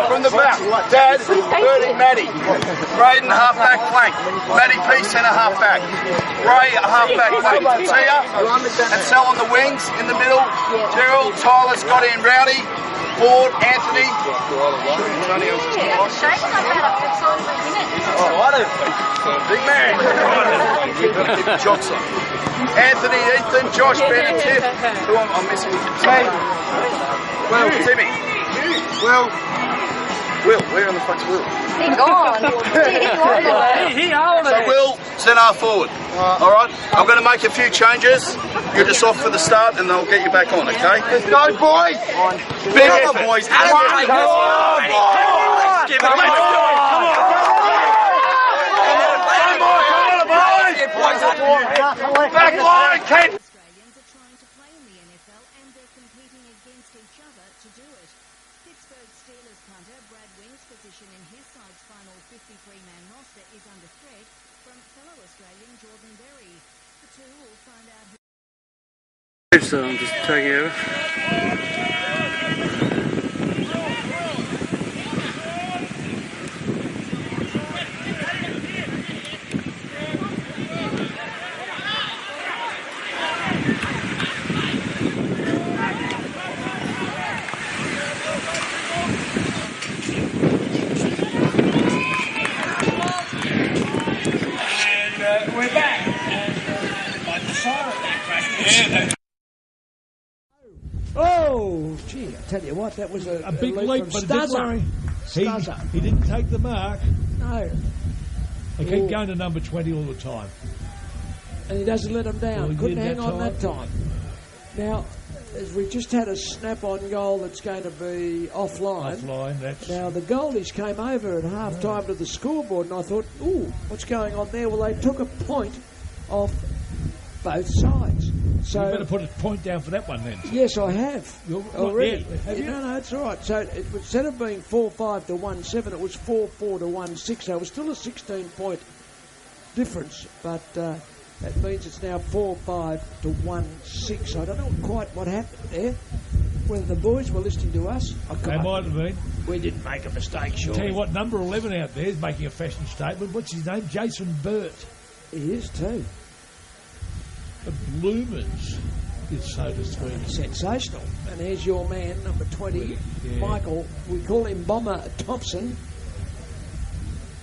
From the back. Dad, Bertie, Maddie. Braden, half-back flank. Maddie P, centre half-back. Ray, a half-back flank. Tia, and Sal on the wings. In the middle, Gerald, Tyler, Scotty and Rowdy. Forward, Anthony. Big man. Johnson. Anthony, Ethan, Josh, Ben and Tiff. Who I'm missing? Well, Timmy. Will, where in the fuck's Will? He's gone. So Will, centre forward. Alright, I'm going to make a few changes. You're just off for the start and I'll get you back on, okay? Let's go, boys! Big effort, boys. Come on! Back line, Kent! Australians are trying to play in the NFL and they're competing against each other to do it. Pittsburgh Steelers punter Brad Wink's position in his side's final 53-man roster is under threat from fellow Australian Jordan Berry. The two will find out who... So I'm just taking over. We're back. Like the siren there, cracking. Oh, gee, I tell you what, that was a big leap, but don't worry. Stuzzer. He didn't take the mark. No. He kept going to number 20 all the time. And he doesn't let him down. Well, he Couldn't did hang that on time. that time. Now, as we just had a snap-on goal that's going to be offline. That's... Now, the goalies came over at half-time to the scoreboard, and I thought, ooh, what's going on there? Well, they took a point off both sides. So you better put a point down for that one then. Yes, I have. Already. Have you? No, it's all right. So instead of being 4-5 to 1-7, it was 4-4 to 1-6. So it was still a 16-point difference, but that means it's now 4-5 to 1-6. I don't know quite what happened there. Whether the boys were listening to us, They might have been. We didn't make a mistake, sure. Tell you what, number 11 out there is making a fashion statement. What's his name? Jason Burt. He is too. The Bloomers is so to speak. Sensational. And here's your man, number 20, Yeah. Michael. We call him Bomber Thompson.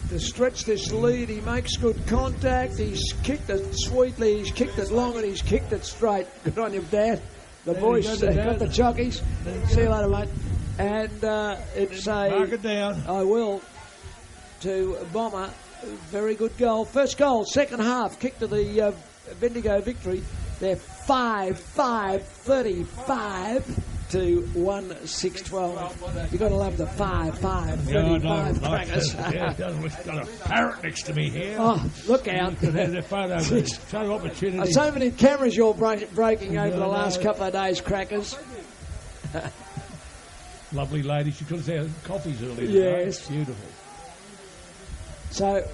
To stretch this lead, he makes good contact. He's kicked it sweetly, he's kicked it long, and he's kicked it straight. Good on him, Dad. The There boys you go, got the jockeys. See you later, mate. And it's a... Mark it down. I will. To Bomber. Very good goal. First goal, second half. Kick to the Bendigo victory. They're 5-5-35 to 1-6-12. You've got to love the 5-5-35 crackers. Got a parrot next to me here. Oh, look out. There's a photo opportunity. So many cameras you're breaking over the last couple of days, crackers. Lovely lady. She could have had coffees earlier. Yes. Today. Beautiful. So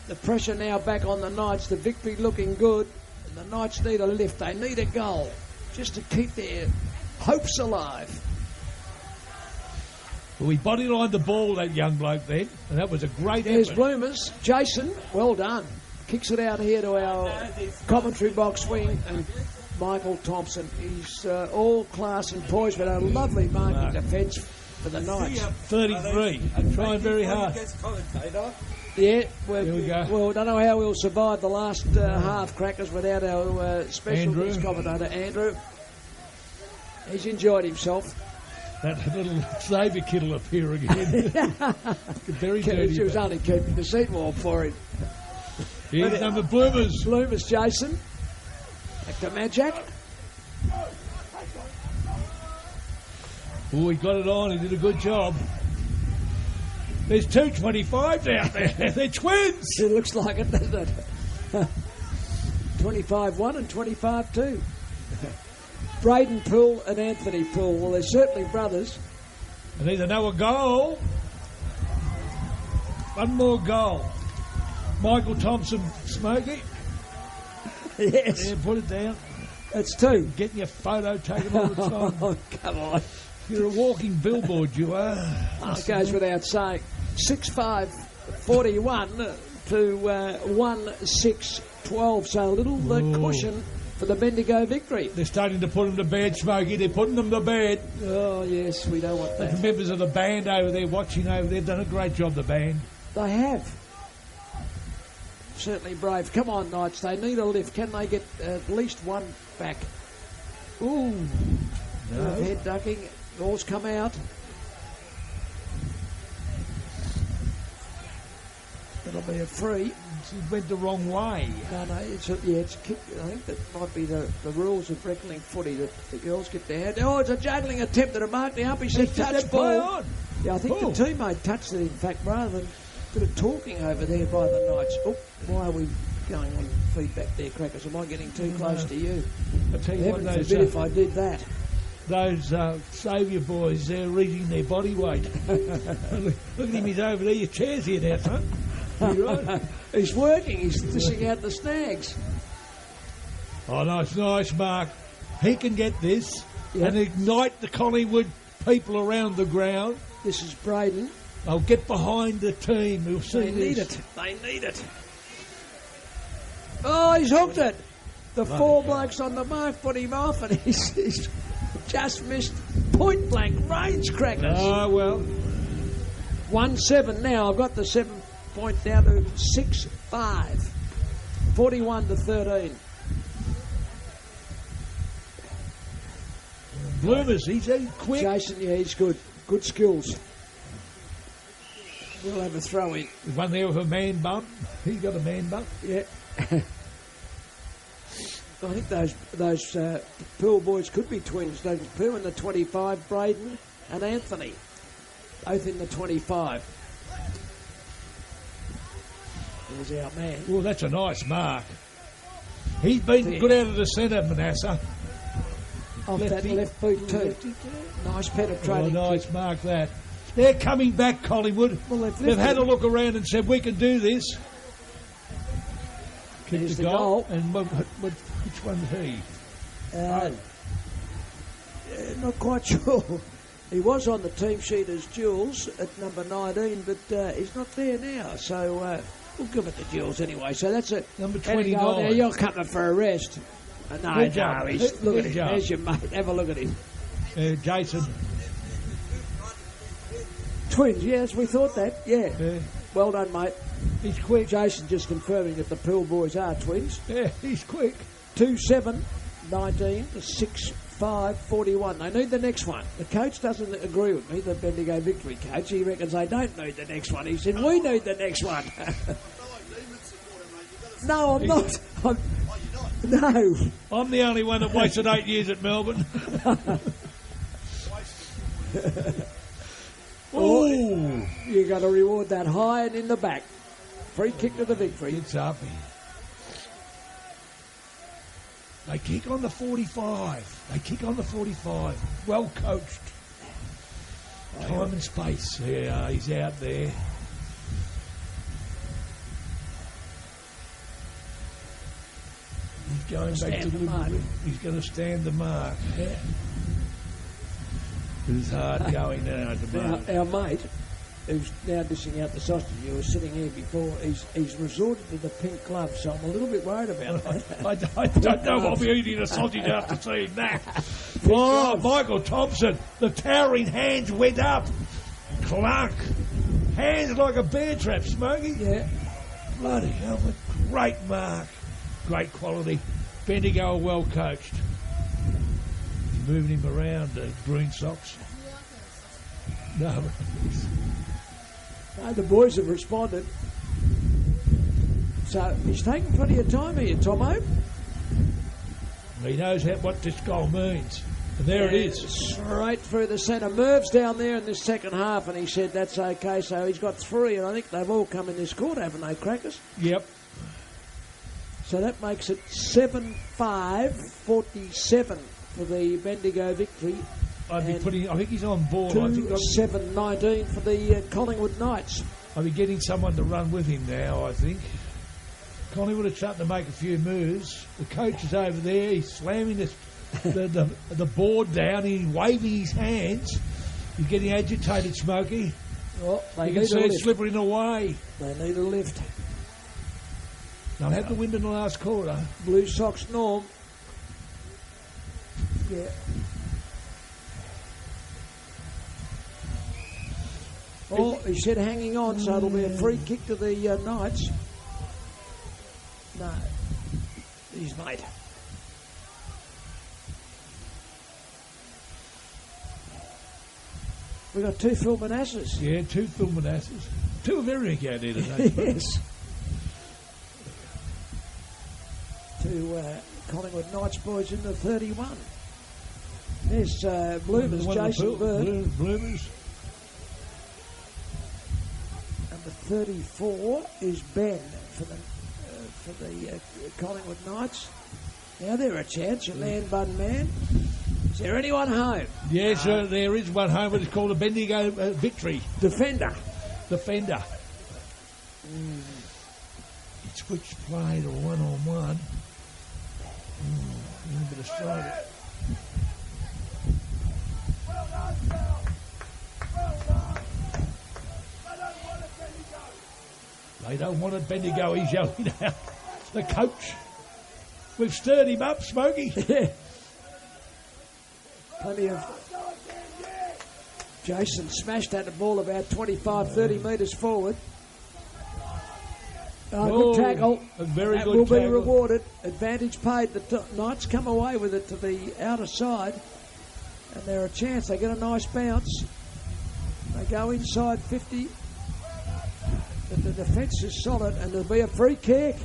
the pressure now back on the Knights. The victory looking good. And the Knights need a lift. They need a goal just to keep their hopes alive. Well, we bodylined the ball, that young bloke then, and that was a great There's effort. Bloomers. Jason, well done. Kicks it out here to our commentary box wing, and Michael Thompson. He's all class and poise, but a lovely marking defence for the Knights. 33. Trying very hard. Yeah, Here we go. Well, I don't know how we'll survive the last half, crackers, without our special Andrew. guest commentator, Andrew. He's enjoyed himself. That little Xavier kid will appear again. Very dirty. She was only keeping the seat warm for him. Here's number Bloomers. Bloomers, Jason. Back to Magic. Oh, he got it on. He did a good job. There's two 25s out there. They're twins. It looks like it, doesn't it? 25-1 and 25-2. Braden Poole and Anthony Poole. Well, they're certainly brothers. And there's another goal. One more goal. Michael Thompson, Smokey. Yes. Yeah, put it down. That's two. Getting your photo taken all the time. Oh, come on. You're a walking billboard, you are. It goes without saying. 6-5-41 to 1-6-12. So a little cushion for the Bendigo victory. They're starting to put them to bed, Smokey. They're putting them to bed. Oh, yes, we don't want that. The members of the band over there watching over there done a great job, the band. They have. Certainly brave. Come on, Knights. They need a lift. Can they get at least one back? Ooh. No. Head ducking. Ball's come out. It'll be a free. It went the wrong way. No, it's kicked. I think that might be the rules of Reclink footy that the girls get their hand. Oh, it's a juggling attempt at a mark. The umpy said touch ball. On. Yeah, I think the teammate touched it, in fact, rather than a bit of talking over there by the Knights. Oh, why are we going on feedback there, Crackers? Am I getting too close to you? I'll tell you what, Heaven forbid if I did that. Those saviour boys, they're reading their body weight. Look at him, he's over there. Your chair's here now, son. Right. He's working. He's fishing out the snags. Oh, nice, Mark. He can get this and ignite the Collingwood people around the ground. This is Braden. They'll get behind the team. We'll see They need it. They need it. Oh, he's hooked it. The four blokes on the mark put him off, and he's just missed point blank range, Crackers. Oh, well. 1-7 now. I've got the 7 point down to 6-5. 41-13. Bloomers, he's quick. Jason, yeah, he's good. Good skills. We'll have a throw in. One there with a man bump. He's got a man bump. Yeah. I think those Pearl boys could be twins. Those Pearl in the 25, Braden and Anthony, both in the 25. There's our man. Well, that's a nice mark. He's been good out of the centre, Manasseh. Off that left boot too. Nice penetrating. Oh, nice mark that. They're coming back, Collingwood. Well, they've had a look around and said, we can do this. Kick the goal. And which one's he? Not quite sure. He was on the team sheet as Jules at number 19, but he's not there now. So we'll give it to Jules anyway. So that's it. Number 29. Now you're coming for a rest. No, look at him. There's your mate. Have a look at him. Jason. Twins, yes, we thought that. Yeah. Well done, mate. He's quick. Jason just confirming that the Pearl boys are twins. Yeah, he's quick. 2-7, 19 to 6-5, 41. They need the next one. The coach doesn't agree with me, the Bendigo victory coach. He reckons they don't need the next one. He said, we need the next one. No, I'm not. No. I'm the only one that wasted 8 years at Melbourne. Oh, you got to reward that high and in the back. Free kick to the victory. It's up. They kick on the 45. Well coached. Time and space. Yeah, he's out there. He's going back to the mark. He's going to stand the mark. Yeah. It's hard going now at the moment. Our mate, who's now dishing out the sausage, who was sitting here before, he's resorted to the pink glove, so I'm a little bit worried about that. I don't know if I'll be eating a sausage after seeing that. Oh, Michael Thompson, the towering hands went up. Clark, hands like a bear trap, Smokey. Yeah. Bloody hell, a great mark. Great quality. Bendigo are well coached. Moving him around, green socks. No, the boys have responded. So he's taking plenty of time here, Tomo. He knows what this goal means. And there it is. Straight through the centre. Merv's down there in this second half, and he said that's okay. So he's got 3, and I think they've all come in this quarter, haven't they, Crackers? Yep. So that makes it 7-5, 47 for the Bendigo victory. I think he's on board. 2-7-19 for the Collingwood Knights. I'll be getting someone to run with him now, I think. Collingwood are starting to make a few moves. The coach is over there. He's slamming the board down. He's waving his hands. He's getting agitated, Smokey. Well, you can see it slipping away. They need a lift. They'll have the wind in the last quarter. Blue Sox Norm. Yeah. Oh, he said hanging on, so it'll be a free kick to the Knights. No. He's mate. We've got two Phil Manasses. Yeah, two Phil Manasses. Two of everything out there today. Yes. Two Collingwood Knights boys in the 31. There's Bloomers, Jason Bird. Bloomers. Number 34 is Ben for the Collingwood Knights. Now they're a chance, a man-bun man. Is there anyone home? Yes, there is one home, but it's called a Bendigo Victory. Defender. Switch play to one-on-one. A little bit of stride. They don't want it, Bendigo. He's yelling out. The coach. We've stirred him up, Smokey. Plenty of... Jason smashed at the ball about 25, 30 metres forward. Good tackle. A very that good will tackle. be rewarded. Advantage paid. The Knights come away with it to the outer side. And they're a chance. They get a nice bounce. They go inside 50. But the defence is solid, and there'll be a free kick.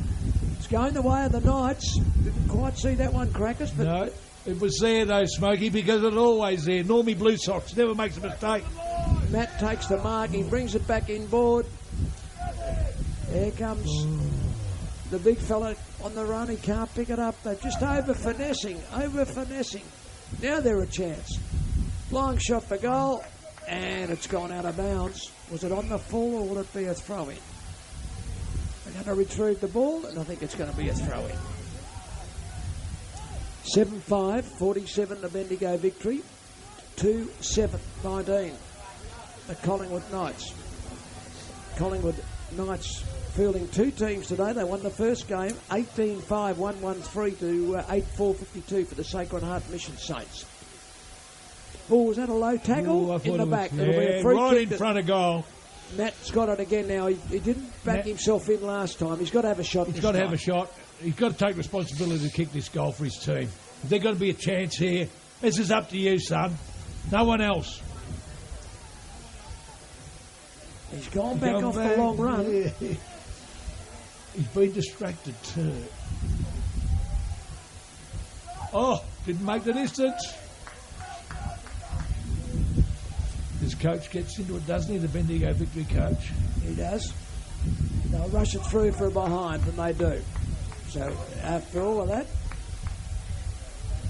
It's going the way of the Knights. Didn't quite see that one, Crackers. But no, it was there though, Smokey, because it's always there. Normie Blue Sox never makes a mistake. Matt takes the mark. He brings it back inboard. There comes the big fella on the run. He can't pick it up. They're just over-finessing. Now they're a chance. Flying shot for goal, and it's gone out of bounds. Was it on the full, or will it be a throw-in? They're going to retrieve the ball, and I think it's going to be a throw-in. 7-5, 47 the Bendigo Victory. 2-7, 19 the Collingwood Knights. Collingwood Knights fielding two teams today. They won the first game 18-5, 1-1-3 to 8-4-52 for the Sacred Heart Mission Saints. Oh, was that a low tackle? In the back. It'll be a free right kick in front of goal. Matt's got it again now. He didn't back himself in last time. He's got to have a shot. He's got to have a shot. He's got to take responsibility to kick this goal for his team. If there's got to be a chance here, this is up to you, son. No one else. He's gone back off the long run. Yeah. He's been distracted too. Oh, didn't make the distance. This coach gets into it, doesn't he? The Bendigo Victory coach. He does. They'll rush it through for a behind, and they do. So after all of that,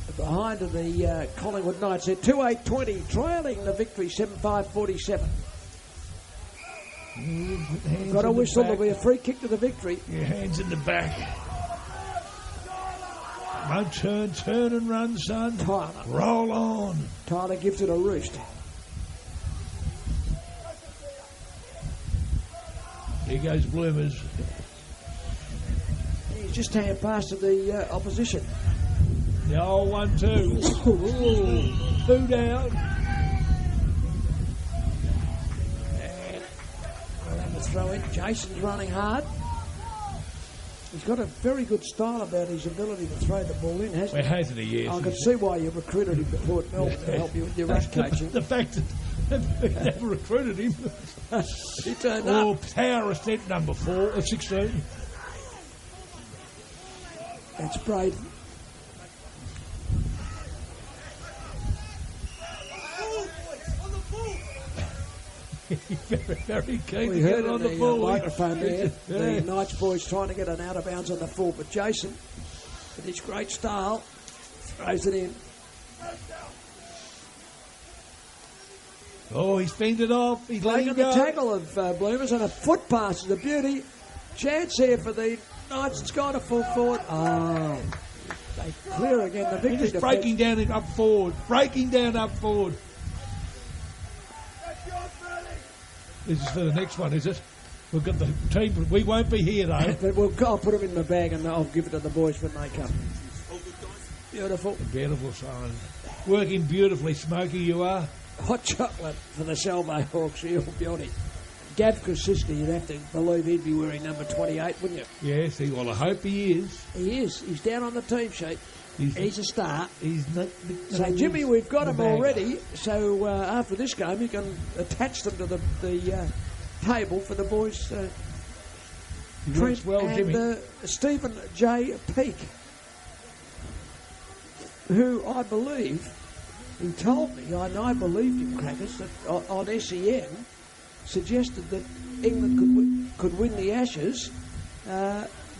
the behind of the Collingwood Knights, they're 2-8-20, trailing the Victory 7-5-47. Got a whistle. There'll be a free kick to the Victory. Your hands in the back. Won't turn and run, son. Tyler. Roll on. Tyler gives it a roost. Here goes Bloomers. He's just hanging past to the opposition. The old 1-2. Two down. Throw in. Jason's running hard. He's got a very good style about his ability to throw the ball in, hasn't he? Well, hasn't he? Yes. I can see why you recruited him to Port Melbourne to help you with your rush coaching. The fact that they never recruited him. He turned up. Power ascent number 16. It's Braden. very, very keen We to heard get on the the ball. microphone there. The Knights boys trying to get an out of bounds on the full, but Jason, with his great style, throws it in. Oh, he's fended off. He's letting Taking go. the tackle of Bloomers, and a foot pass is a beauty. Chance here for the Knights. It's gone a full forward. Oh, they clear again. The Victory He's just breaking down and up forward. Breaking down up forward. This is for the next one, is it? We've got the team. We won't be here, though. But I'll put them in my bag and I'll give it to the boys when they come. Beautiful. Beautiful sign. Working beautifully, Smokey, you are. Hot chocolate for the Salvo Hawks, real beauty. Gav Krasiski, you'd have to believe he'd be wearing number 28, wouldn't you? Yes, well, I hope he is. He is. He's down on the team sheet. He's a star. He's not. So, Jimmy, we've got him already. So, after this game, you can attach them to the table for the boys. Trent well, and Jimmy. Stephen J. Peake, who I believe, he told me, and I believed him, Crackers, that on SEN, suggested that England could win the Ashes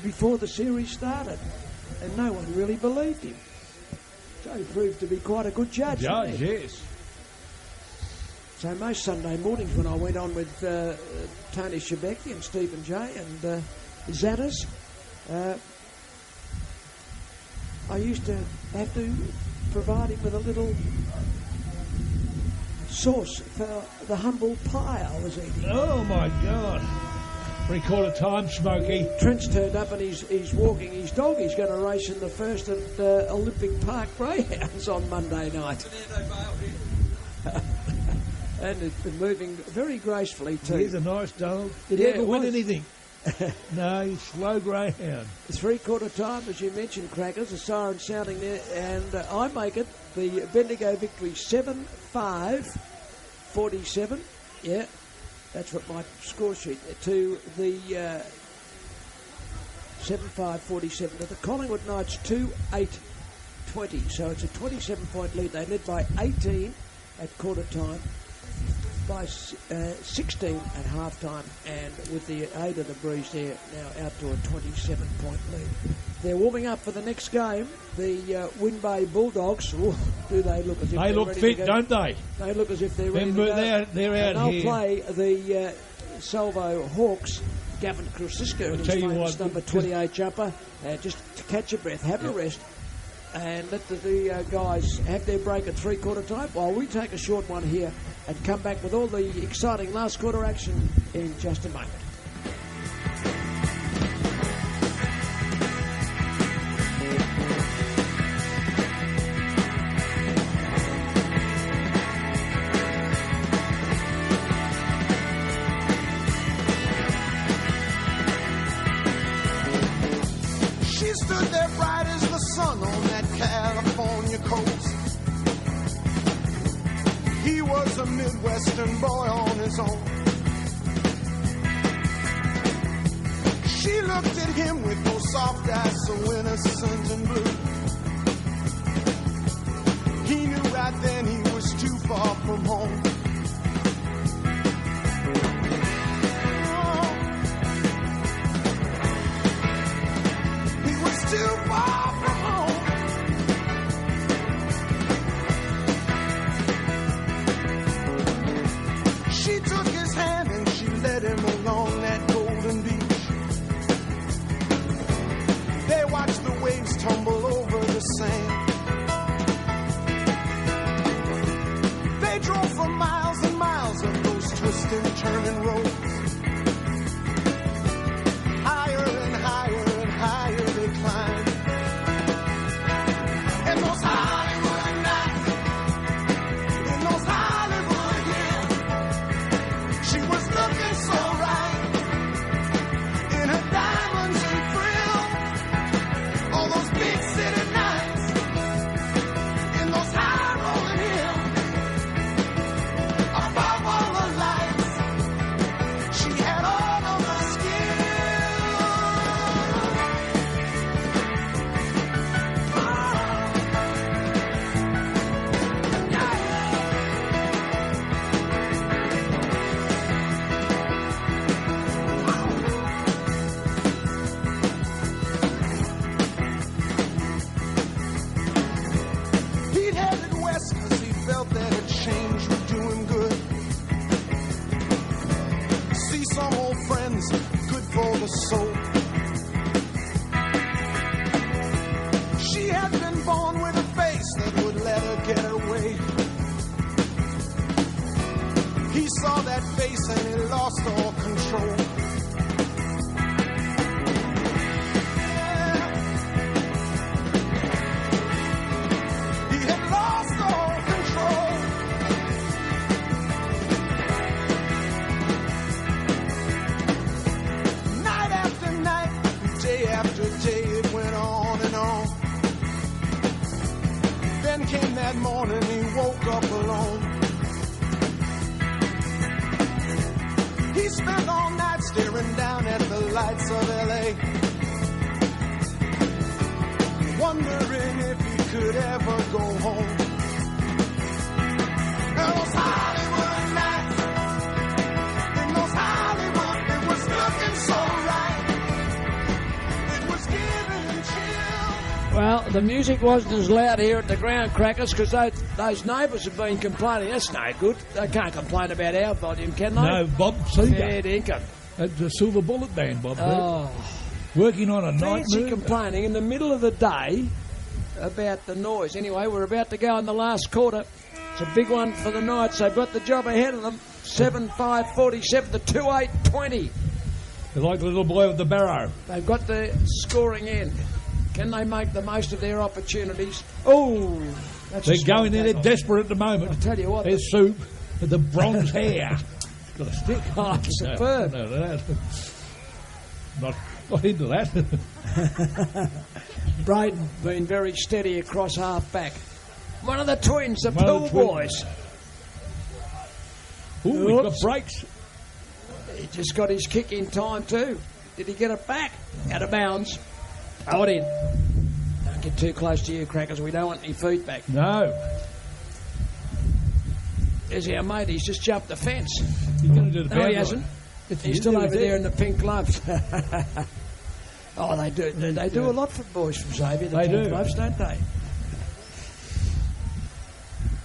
before the series started. And no one really believed him. So he proved to be quite a good judge. Judge, yes. So most Sunday mornings when I went on with Tony Shebeki and Stephen J and Zatters, I used to have to provide him with a little sauce for the humble pie I was eating. Oh, my God. 3/4 time, Smokey. Trent's turned up and he's walking his dog. He's going to race in the first at Olympic Park Greyhounds on Monday night. And it's been moving very gracefully too. He's a nice dog. Did he ever win anything? No, he's slow greyhound. 3/4 time, as you mentioned, Crackers, a siren sounding there, and I make it the Bendigo victory 7-5-47. Yeah, that's what my score sheet to the 7-5-47 to the Collingwood Knights 2-8-20. So it's a 27-point lead. They led by 18 at quarter time, by 16 at half time, and with the aid of the breeze, they're now out to a 27-point lead. They're warming up for the next game. The Win Bay Bulldogs. Ooh, do they look as if they look ready fit, to go? don't they? They look as if they're ready to go. They're out and here. they'll play the Salvo Hawks. Gavin Krasiska, who's famous number 28 jumper, just to catch your breath, have a rest, and let the guys have their break at 3/4 time while we take a short one here and come back with all the exciting last quarter action in just a moment. She stood there bright as the sun on that California coast. He was a Midwestern boy on his own. She looked at him with those soft eyes so innocent and blue. He knew right then he was too far from home. He was too far from home. She took his hand and she led him along that golden beach. They watched the waves tumble over the sand. They drove for miles and miles of those twisting, turning roads. Higher and higher and higher they climbed. And those Hollywood nights, in those Hollywood hills, she was looking so right in her diamonds and frills. All those big city nights, in those high rolling hills, above all the lights, she had all of the He'd headed west cause he felt that a change would do him good. See some old friends, good for the soul. She had been born with a face that would let her get away. He saw that face and he lost all control. He had lost all that morning he woke up alone. He spent all night staring down at the lights of L.A., wondering if he could ever go home. And those Hollywood nights, in those Hollywood, it was looking so right. It was giving chill. Well, the music wasn't as loud here at the Ground Crackers because those neighbours have been complaining. That's no good. They can't complain about our volume, can they? No, Bob Seeger. Fair dinkum. That's the Silver Bullet Band, Bob. Oh. Working on a night Fancy move. complaining in the middle of the day about the noise. Anyway, we're about to go in the last quarter. It's a big one for the Knights. They've got the job ahead of them. 7-5-47 to 2-8-20. They're like the little boy with the barrow. They've got the scoring end. Can they make the most of their opportunities? Oh, that's They're going in. They're desperate at the moment. I'll tell you what. There's Soup with the bronze hair. Got a stick. Oh, superb. No. Not into that. Braden been very steady across half back. One of the twins, the One Pool of the twins. boys. Ooh, he's got breaks. He just got his kick in time too. Did he get it back? Out of bounds. Throw it in. Don't get too close to you, Crackers. We don't want any feedback. No. There's our mate. He's just jumped the fence. He's going to do the No, he bad hasn't. one. He's still over there in the pink gloves. Oh, they do. They do a lot for boys from Xavier. The They pink do. gloves, don't they?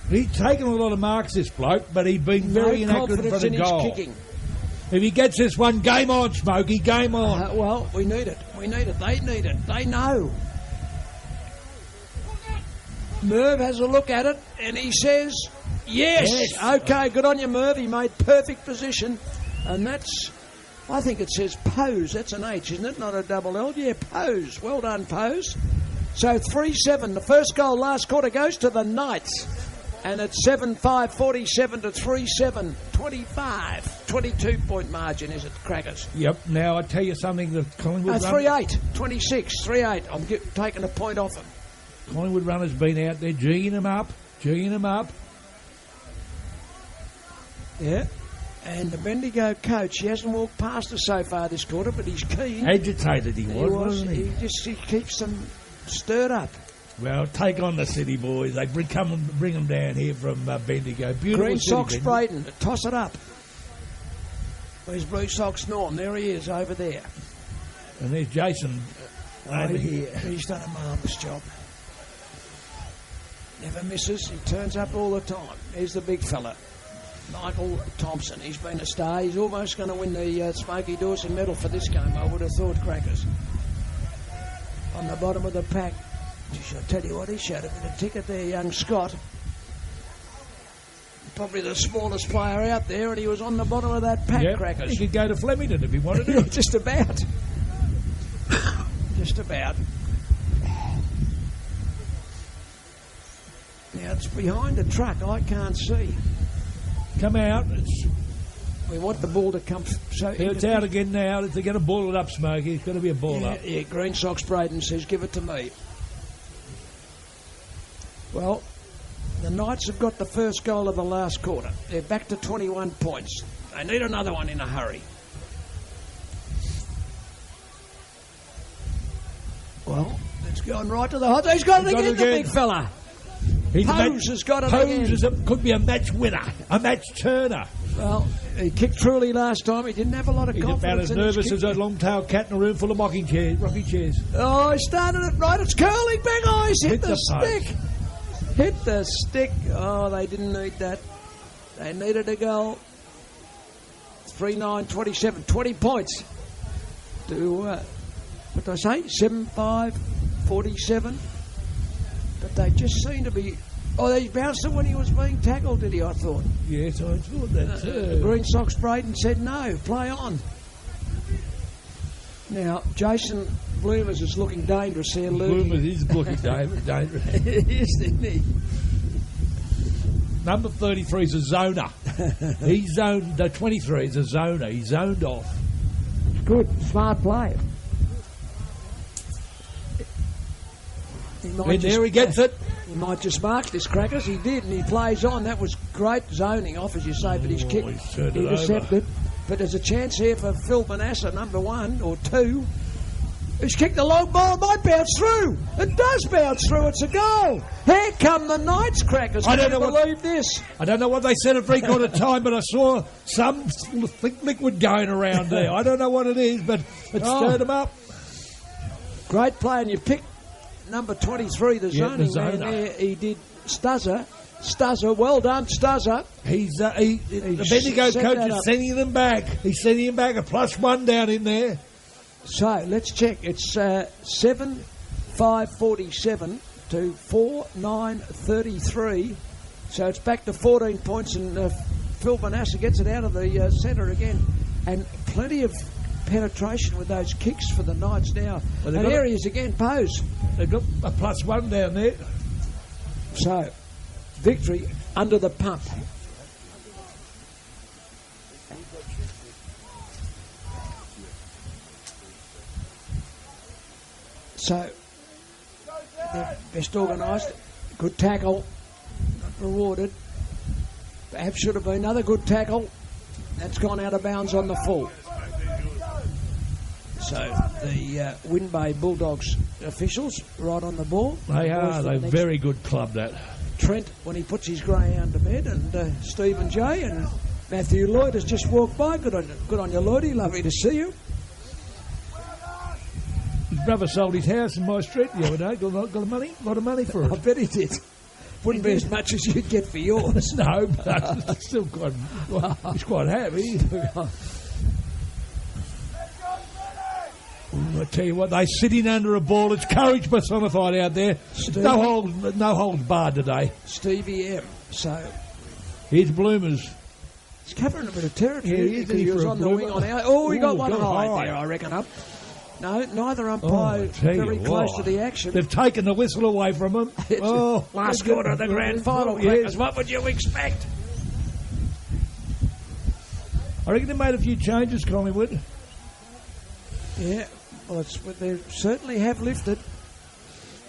He's taken a lot of marks, this bloke, but he's been very No inaccurate for confidence the in his goal. kicking. If he gets this one, game on, Smokey, game on. Well, we need it. We need it. They need it. They know. Merv has a look at it and he says, yes. Okay, good on you, Merv. He made perfect position. And that's, I think it says Pose. That's an H, isn't it? Not a double L. Yeah, Pose. Well done, Pose. So 3-7. The first goal last quarter goes to the Knights. And it's 7-5-47 to 3-7. 25. 22-point margin, is it, Crackers? Yep. Now, I tell you something, the Collingwood 3-8. 26. 3-8. I'm taking a point off him. Collingwood runner's been out there geeing him up. Yeah. And the Bendigo coach, he hasn't walked past us so far this quarter, but he's keen. Agitated he was, wasn't he? He keeps them stirred up. Well, take on the City boys. They bring them down here from Bendigo. Beautiful Green city, Sox Bendigo. Braden, toss it up. Where's Blue Sox Norm? There he is, over there. And there's Jason over here. He's done a marvellous job. Never misses. He turns up all the time. Here's the big fella, Michael Thompson. He's been a star. He's almost going to win the Smokey Dawson medal for this game, I would have thought, Crackers. On the bottom of the pack. Geez, I tell you what, he showed a bit of ticket there, young Scott. Probably the smallest player out there, and he was on the bottom of that pack, Yep. Crackers. He could go to Flemington if he wanted to. Just about. Just about. Now, it's behind a truck. I can't see. Come out. We want the ball to come. So It's out again now. If they're going to ball it up, Smokey, it's got to be a ball up. Yeah, Green Sox Braden says, give it to me. Well, the Knights have got the first goal of the last quarter. They're back to 21 points. They need another one in a hurry. Well, it's going right to the hot. He's got it again, the big fella. Pose has got it again. Could be a match winner, a match turner. Well, he kicked truly last time. He didn't have a lot of He's confidence. about as nervous as a long-tailed cat in a room full of rocking chairs. Oh, he started it right. It's curling. Big eyes. Hit the stick. Hit the stick. Oh, they didn't need that. They needed a goal. 3-9-27. 20 points. To, what did I say? 7-5-47. But they just seem to be... Oh, they bounced it when he was being tackled, did he, I thought? Yes, I thought that too. Green Sox Braden said no, play on. Now, Jason Bloomers is looking dangerous here, Lou. Bloomers is looking dangerous. Isn't he? Number 33 is a zoner. He's zoned, 23 is a zoner. He's zoned off. Good, smart play. And there he gets it. He might just mark this, Crackers. He did, and he plays on. That was great zoning off, as you say, but his kick he's turned it intercepted. But there's a chance here for Phil Manasseh, number 1 or 2. He's kicked the long ball. It might bounce through. It does bounce through. It's a goal. Here come the Knights, Crackers. I don't believe this. I don't know what they said at three-quarter time, but I saw some thick liquid going around there. I don't know what it is, but it stirred them up. Great play, and you picked number 23, the zoning man zoner. there. He did Stuzzer, well done, Stuzzer. The Bendigo coach is sending them back. He's sending him back a +1 down in there. So, let's check. It's 7-5-47 to 4-9-33. So it's back to 14 points, and Phil Manasseh gets it out of the centre again. And plenty of penetration with those kicks for the Knights now. Well, and here he is again, Pose. They've got a +1 down there. So, victory under the pump. So, they're best organised. Good tackle. Not rewarded. Perhaps should have been another good tackle. That's gone out of bounds on the full. So, the Wind Bay Bulldogs officials right on the ball. They are. They're very good club, that. Trent, when he puts his greyhound to bed, and Stephen J. and Matthew Lloyd has just walked by. Good on you, Lloydie. Lovely to see you. His brother sold his house in my street the other day. Got a lot of money for it. I bet he did. Wouldn't be as much as you'd get for yours. No, but still he's quite happy. I tell you what, they're sitting under a ball. It's courage personified out there. No holds barred today. Stevie M. So here's Bloomers. He's covering a bit of territory. Yeah, he was on the wing on out. Oh, he got one high there, I reckon, up. No, neither umpire very close to the action. They've taken the whistle away from him. Last quarter of the grand final, yes. What would you expect? I reckon they made a few changes, Collingwood. Yeah, well, they certainly have lifted.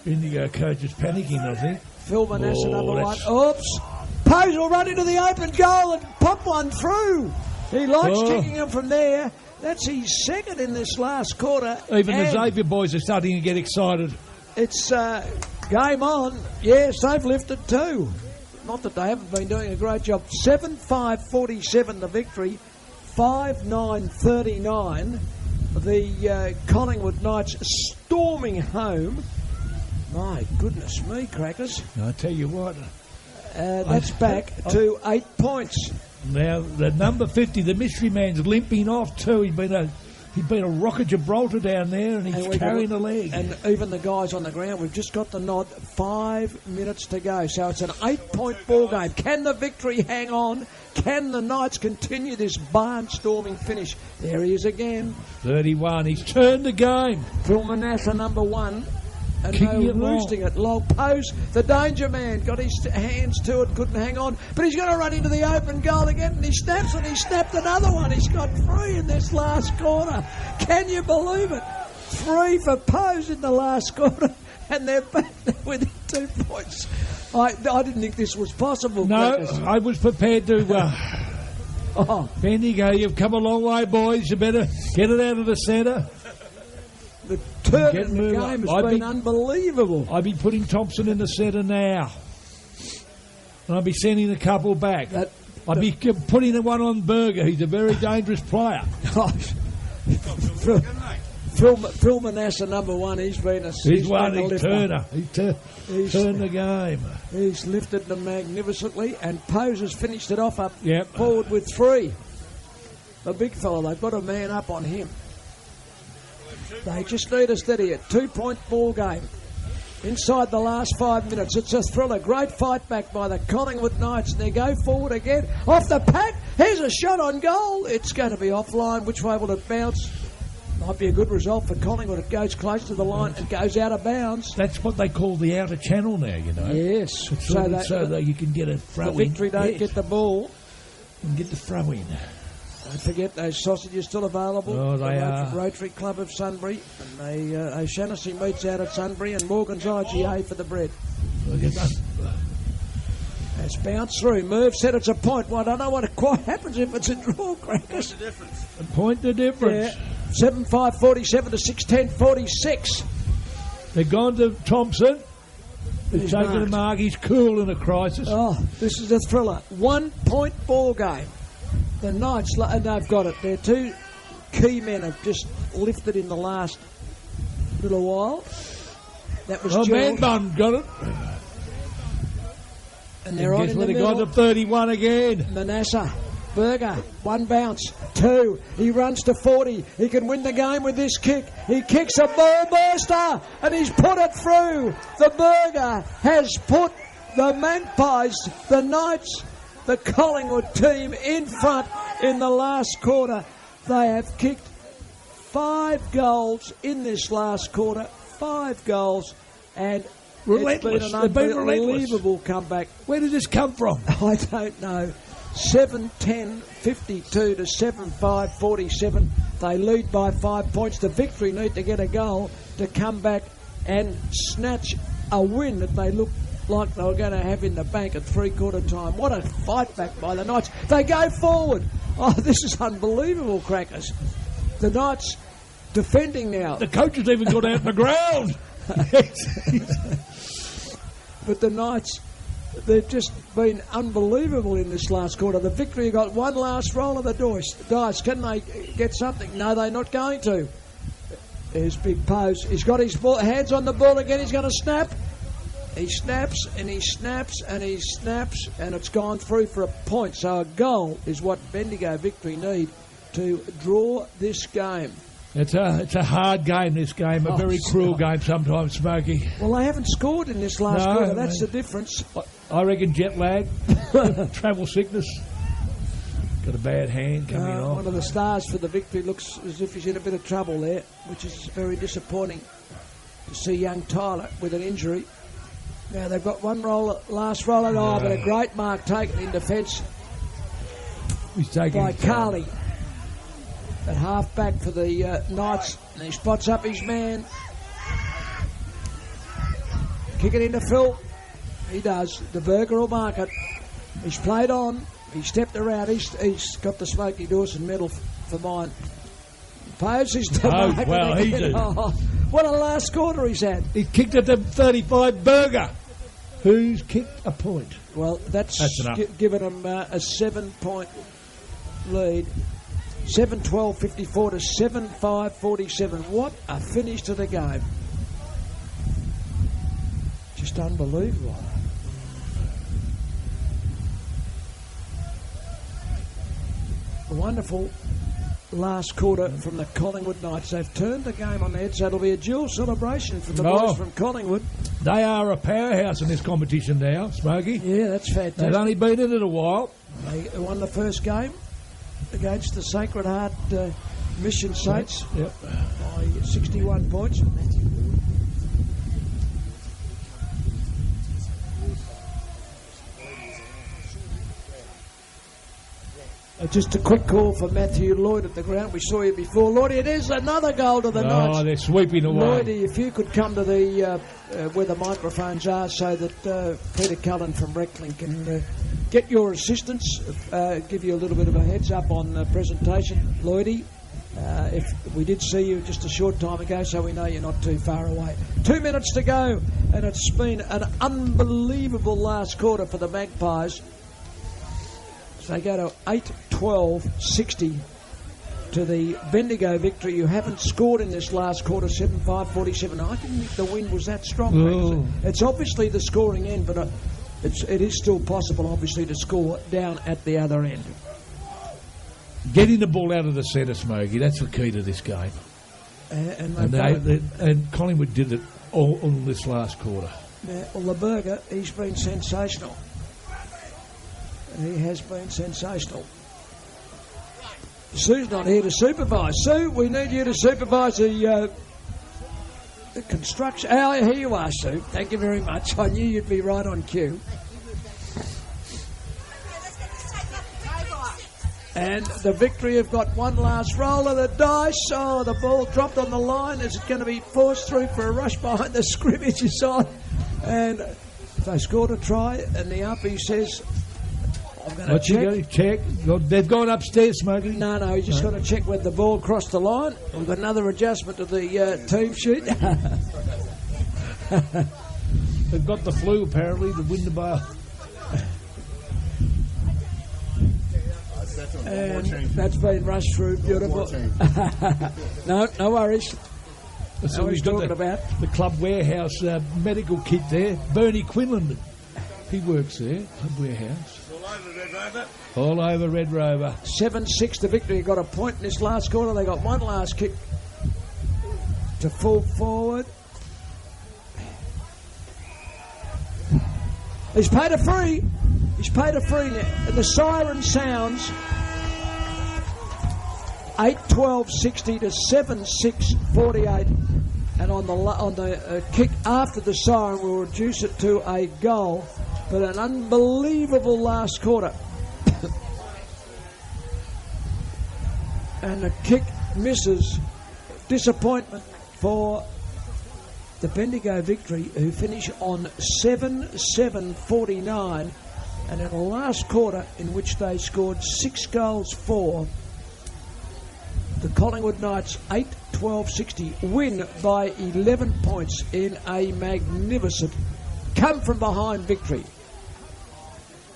Bendigo coach is panicking, I think. Phil Manasseh, number 1. Oops. Pose will run into the open goal and pop one through. He likes kicking him from there. That's his second in this last quarter. Even the Xavier boys are starting to get excited. It's game on. Yes, they've lifted too. Not that they haven't been doing a great job. 7-5-47 the victory. 5-9-39. The Collingwood Knights storming home. My goodness me, Crackers. I tell you what. That's back to 8 points. Now, the number 50, the mystery man's limping off too. He'd been a rock of Gibraltar down there, and he's carrying a leg. And even the guys on the ground, we've just got the nod. 5 minutes to go. So it's an 8-point ball game. Can the victory hang on? Can the Knights continue this barnstorming finish? There he is again. 31. He's turned the game. Phil Manasseh, number 1. And roosting it. Long Pose, the danger man, got his hands to it, couldn't hang on. But he's going to run into the open goal again, and he snaps, and he snapped another one. He's got 3 in this last quarter. Can you believe it? 3 for Pose in the last quarter, and they're back within 2 points. I didn't think this was possible. No, I was prepared to... Bendigo, you've come a long way, boys. You better get it out of the centre. The turn in the game has been unbelievable. I'd be putting Thompson in the centre now. And I'd be sending a couple back. I'd be putting the one on Berger. He's a very dangerous player. Phil Manasseh, number 1, he's been a turner. He's turned the game. He's lifted them magnificently, and Pose has finished it off forward with 3. The big fella, they've got a man up on him. They just need a steady 2-point ball game. Inside the last 5 minutes, it's a thriller. Great fight back by the Collingwood Knights, and they go forward again. Off the pack, here's a shot on goal. It's going to be offline. Which way will it bounce? Might be a good result for Collingwood. It goes close to the line and goes out of bounds. That's what they call the outer channel now, you know. Yes. So that you can get a throw in. The victory don't get the ball. And get the throw in. Don't forget those sausages still available. Oh, they are. Rotary Club of Sunbury. And O'Shaughnessy meets out at Sunbury, and Morgan's IGA for the bread. It's bounced through. Merv said it's a point. Well, I don't know what quite happens if it's a draw, Crackers. A point the difference. Yeah. 7-5-47 to 6-10-46. They've gone to Thompson. They've He's taken a marked. mark. He's cool in a crisis. Oh, this is a thriller. 1 point ball game. The Knights, and they've got it. Their two key men have just lifted in the last little while. That was George. Man got it. And they're on guess in what? the They middle. got to 31 again. Manasseh. Berger, 1 bounce, 2. He runs to 40. He can win the game with this kick. He kicks a ball burster, and he's put it through. The Berger has put the Magpies, the Knights, the Collingwood team in front in the last quarter. They have kicked 5 goals in this last quarter. 5 goals, and Relentless. it's been They've been an relentless. unbelievable comeback. Where did this come from? I don't know. 7-10-52 to 7-5-47. They lead by 5 points. The Victory need to get a goal to come back and snatch a win that they look like they were going to have in the bank at three-quarter time. What a fight back by the Knights. They go forward. Oh, this is unbelievable, Crackers. The Knights defending now. The coach has even got out on the ground. But the Knights, they've just been unbelievable in this last quarter. The Victory got one last roll of the dice. Can they get something? No, they're not going to. There's Big Pose. He's got his hands on the ball again. He's going to snap. He snaps and he snaps and he snaps, and it's gone through for a point. So a goal is what Bendigo Victory need to draw this game. It's a hard game, this game. A very cruel game sometimes, Smokey. Well, they haven't scored in this last quarter. That's the difference. I reckon jet lag, travel sickness. Got a bad hand coming on. One of the stars for the Victory looks as if he's in a bit of trouble there, which is very disappointing to see young Tyler with an injury. Now they've got one last roller, but a great mark taken in defence by Carley. At half back for the Knights, and he spots up his man. Kick it into Phil. He does. The Berger will mark it. He's played on. He stepped around. He's got the Smokey Dawson medal for mine. Pose is the mark. Well, he did. Oh, what a last quarter he's had. He kicked at the 35 Berger, who's kicked a point. Well, that's enough. Given him a 7-point lead. 7-12-54 to 7-5-47. What a finish to the game. Just unbelievable. A wonderful last quarter from the Collingwood Knights. They've turned the game on their head, so it'll be a dual celebration for the boys from Collingwood. They are a powerhouse in this competition now, Smokey. Yeah, that's fantastic. They've only been in it a while. They won the first game against the Sacred Heart Mission Saints by 61 points. Just a quick call for Matthew Lloyd at the ground. We saw you before. Lloydie, it is another goal to the Knights. Oh, they're sweeping away. Lloydie, if you could come to the where the microphones are so that Peter Cullen from Reclink can get your assistance, give you a little bit of a heads up on the presentation. Lloydie, if we did see you just a short time ago, so we know you're not too far away. 2 minutes to go, and it's been an unbelievable last quarter for the Magpies. They go to 8-12-60 to the Bendigo Victory, who haven't scored in this last quarter, 7-5-47. I didn't think the wind was that strong. It's obviously the scoring end, but it is still possible, obviously, to score down at the other end. Getting the ball out of the centre, Smokey, that's the key to this game. And Collingwood did it all this last quarter. Well, the Berger, he's been sensational. He has been sensational. Sue's not here to supervise. Sue, we need you to supervise the construction. Oh, here you are, Sue. Thank you very much. I knew you'd be right on cue. And the Victory have got one last roll of the dice. Oh, the ball dropped on the line. Is it going to be forced through for a rush behind the scrimmage is on? And If they scored a try and the umpire says, I'm going to What you check. got to check? They've gone upstairs, Smokey. No, you just got to check when the ball crossed the line. We've got another adjustment to the team sheet. They've got the flu, apparently, to win the bar. And that's been rushed through. Beautiful. No worries. So we've got the Club Warehouse medical kit there. Bernie Quinlan, he works there. Club Warehouse. All over Red Rover. 7-6 the victory. Got a point in this last quarter. They got one last kick to full forward. He's paid a free. He's paid a free now. And the siren sounds 8-12-60 to 7-6-48. And on the kick after the siren, we'll reduce it to a goal. But an unbelievable last quarter. And the kick misses. Disappointment for the Bendigo Victory, who finish on 7-7-49. And in the last quarter, in which they scored 6 goals for, the Collingwood Knights 8-12-60 win by 11 points in a magnificent come-from-behind victory.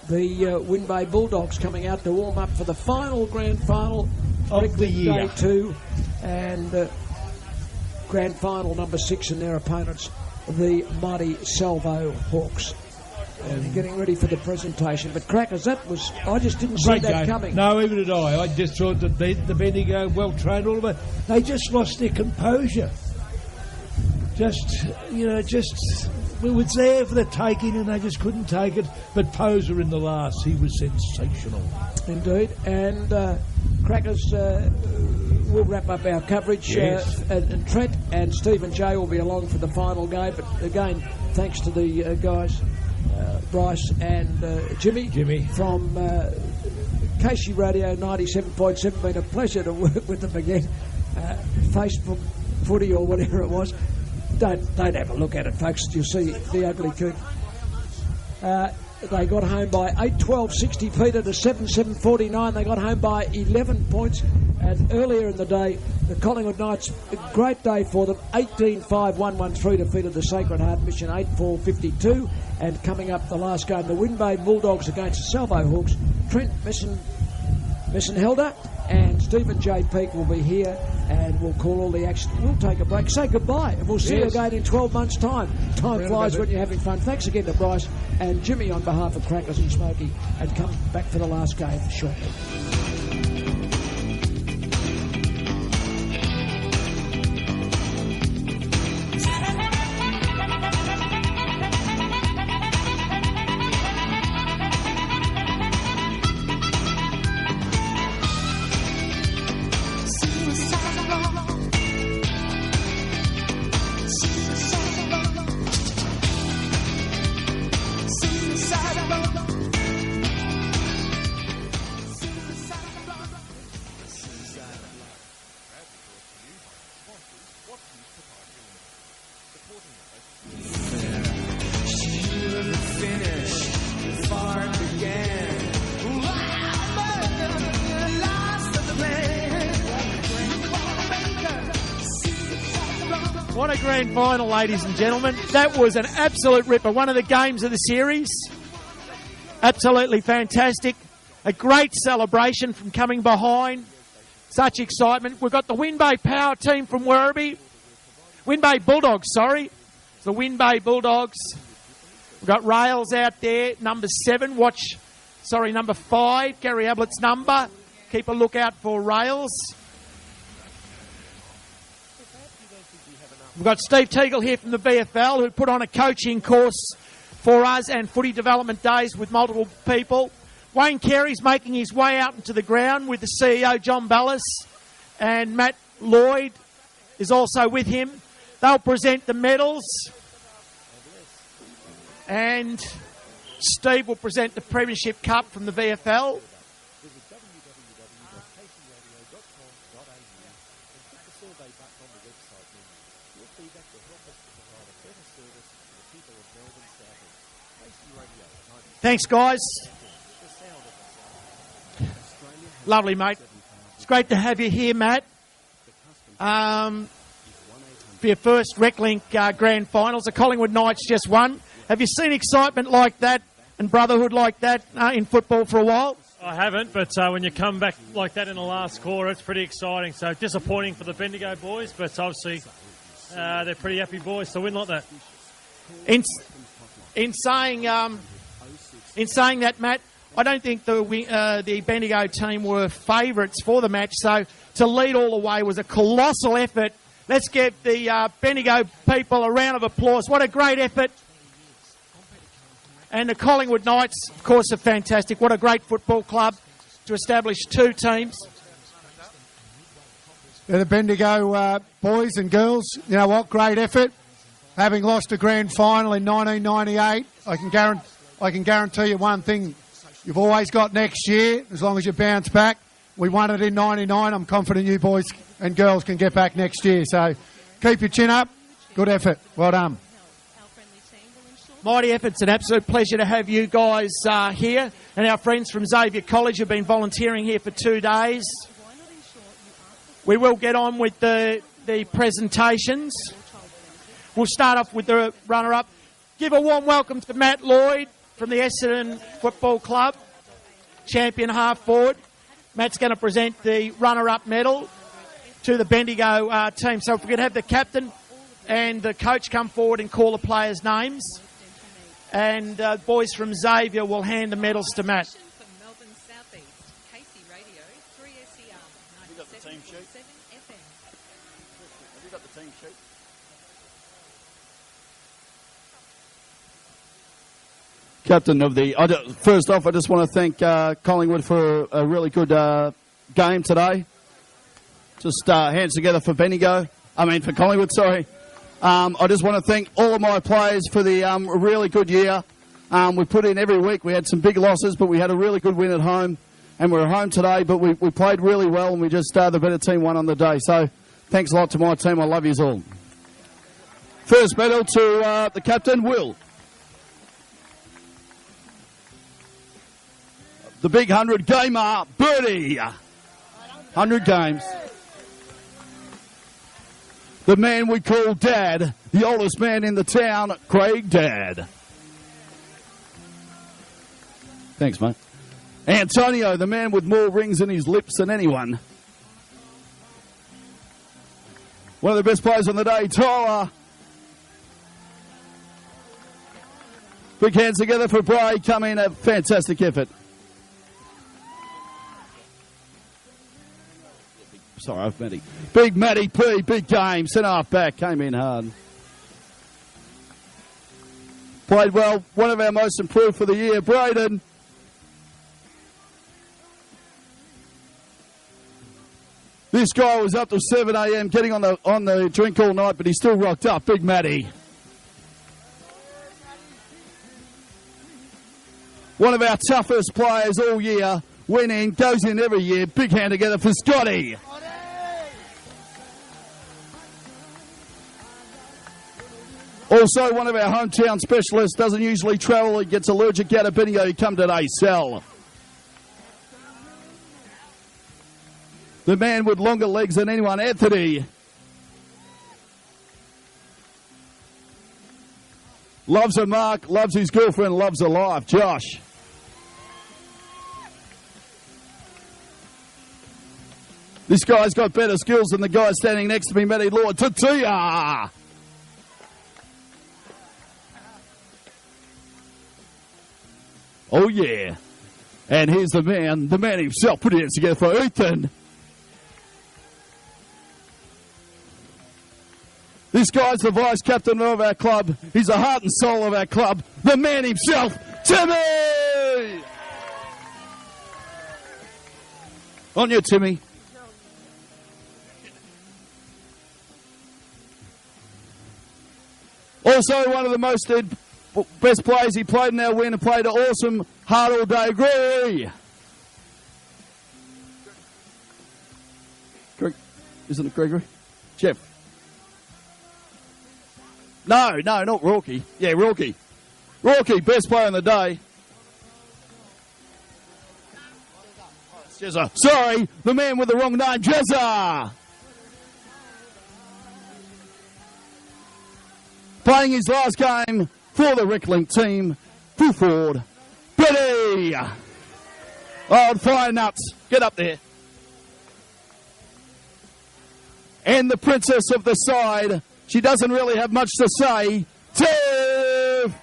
The Win Bay Bulldogs coming out to warm up for the final grand final of the year. Day 2 and grand final number 6 and their opponents, the mighty Salvo Hawks. And getting ready for the presentation. But Crackers, that was, I just didn't see Great that game. coming. No, even did I. I just thought that the Bendigo, well trained, all of it. They just lost their composure. We was there for the taking and they just couldn't take it. But Poser in the last, he was sensational. Indeed. And Crackers, we'll wrap up our coverage. Yes. And Trent and Stephen J will be along for the final game. But again, thanks to the guys, Bryce and Jimmy from KC Radio 97.7. Been a pleasure to work with them again. Facebook footy or whatever it was. Don't have a look at it, folks. You'll see the ugly coot. They got home by 8-12-60, Peter, to 7-7-49. They got home by 11 points. And earlier in the day, the Collingwood Knights, a great day for them. 18-5-1-1-3 defeated the Sacred Heart Mission 8-4-52. And coming up the last game, the Win Bay Bulldogs against the Salvo Hawks. Trent Messenhelder and Stephen J. Peake will be here, and we'll call all the action. We'll take a break, say goodbye, and we'll see you again in 12 months' time. Time flies when you're having fun. Thanks again to Bryce and Jimmy on behalf of Crackers and Smokey, and come back for the last game shortly. What a grand final, ladies and gentlemen. That was an absolute ripper. One of the games of the series. Absolutely fantastic. A great celebration from coming behind. Such excitement. We've got the Win Bay Power team from Werribee. Win Bay Bulldogs, sorry. It's the Win Bay Bulldogs. We've got Rails out there. Number 7. Number 5. Gary Ablett's number. Keep a lookout for Rails. We've got Steve Teagle here from the VFL, who put on a coaching course for us and footy development days with multiple people. Wayne Carey's making his way out into the ground with the CEO, John Ballas, and Matt Lloyd is also with him. They'll present the medals, and Steve will present the Premiership Cup from the VFL. Thanks, guys. Lovely, mate. It's great to have you here, Matt. For your first Reclink grand finals, the Collingwood Knights just won. Have you seen excitement like that and brotherhood like that in football for a while? I haven't, but when you come back like that in the last quarter, it's pretty exciting. So disappointing for the Bendigo boys, but obviously they're pretty happy boys to win like that. In saying that, Matt, I don't think the Bendigo team were favourites for the match. So to lead all the way was a colossal effort. Let's give the Bendigo people a round of applause. What a great effort. And the Collingwood Knights, of course, are fantastic. What a great football club to establish two teams. Yeah, the Bendigo boys and girls, you know what, great effort. Having lost a grand final in 1998, I can guarantee you one thing. You've always got next year, as long as you bounce back. We won it in 99. I'm confident you boys and girls can get back next year. So keep your chin up. Good effort. Well done. Mighty efforts. An absolute pleasure to have you guys here. And our friends from Xavier College have been volunteering here for 2 days. We will get on with the presentations. We'll start off with the runner-up. Give a warm welcome to Matt Lloyd from the Essendon Football Club, champion half-forward. Matt's going to present the runner-up medal to the Bendigo team. So if we could have the captain and the coach come forward and call the players' names. And boys from Xavier will hand the medals to Matt. From Melbourne South East, KC Radio, 3SER, 97.7 FM. Have you got the team sheet? Captain of the... First off, I just want to thank Collingwood for a really good game today. Just hands together for for Collingwood, sorry. I just want to thank all of my players for the really good year. We put in every week. We had some big losses, but we had a really good win at home. And we're home today, but we played really well, and we just the better team won on the day. So thanks a lot to my team. I love yous all. First medal to the captain, Will. The big 100 gamer, Birdie. 100 games. The man we call Dad, the oldest man in the town, Craig Dad. Thanks, mate. Antonio, the man with more rings in his lips than anyone. One of the best players on the day, Tyler. Big hands together for Bray. Come in, a fantastic effort. Sorry, I've Matty. Big Matty P, big game. Centre half back, came in hard. Played well. One of our most improved for the year, Braden. This guy was up till 7 a.m. getting on the drink all night, but he still rocked up. Big Matty. One of our toughest players all year. Went in, goes in every year. Big hand together for Scotty. Also, one of our hometown specialists doesn't usually travel. He gets allergic out of Bendigo. He come today, Sal. The man with longer legs than anyone, Anthony. Loves her Mark, loves his girlfriend, loves her life, Josh. This guy's got better skills than the guy standing next to me, Matty Lord. Tatia! Oh, yeah. And here's the man himself. Put it together for Ethan. This guy's the vice captain of our club. He's the heart and soul of our club. The man himself, Timmy! On you, Timmy. Also, one of the best players, he played in our win and played an awesome, hard all day. Gregory! Isn't it Gregory? Jeff. No, not Rourke. Yeah, Rourke. Rourke, best player in the day. Jezza. Sorry, the man with the wrong name, Jezza. Playing his last game for the Reclink team, full forward, Betty. Oh, fire nuts. Get up there. And the princess of the side. She doesn't really have much to say. Tiff!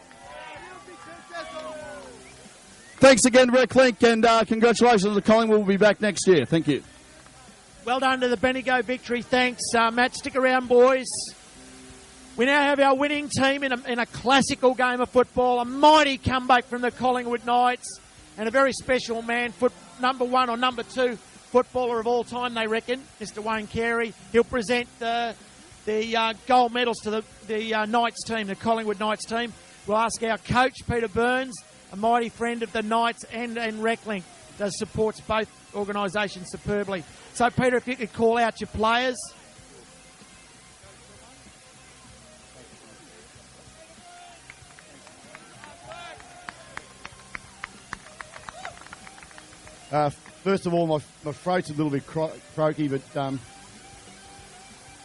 Thanks again, Reclink, and congratulations to Collingwood. We'll be back next year. Thank you. Well done to the Bendigo victory. Thanks, Matt. Stick around, boys. We now have our winning team in a classical game of football. A mighty comeback from the Collingwood Knights. And a very special man, number 1 or number 2 footballer of all time, they reckon, Mr. Wayne Carey. He'll present the gold medals to the Knights team, the Collingwood Knights team. We'll ask our coach, Peter Burns, a mighty friend of the Knights and Reclink, does supports both organisations superbly. So, Peter, if you could call out your players. First of all, my throat's a little bit croaky, but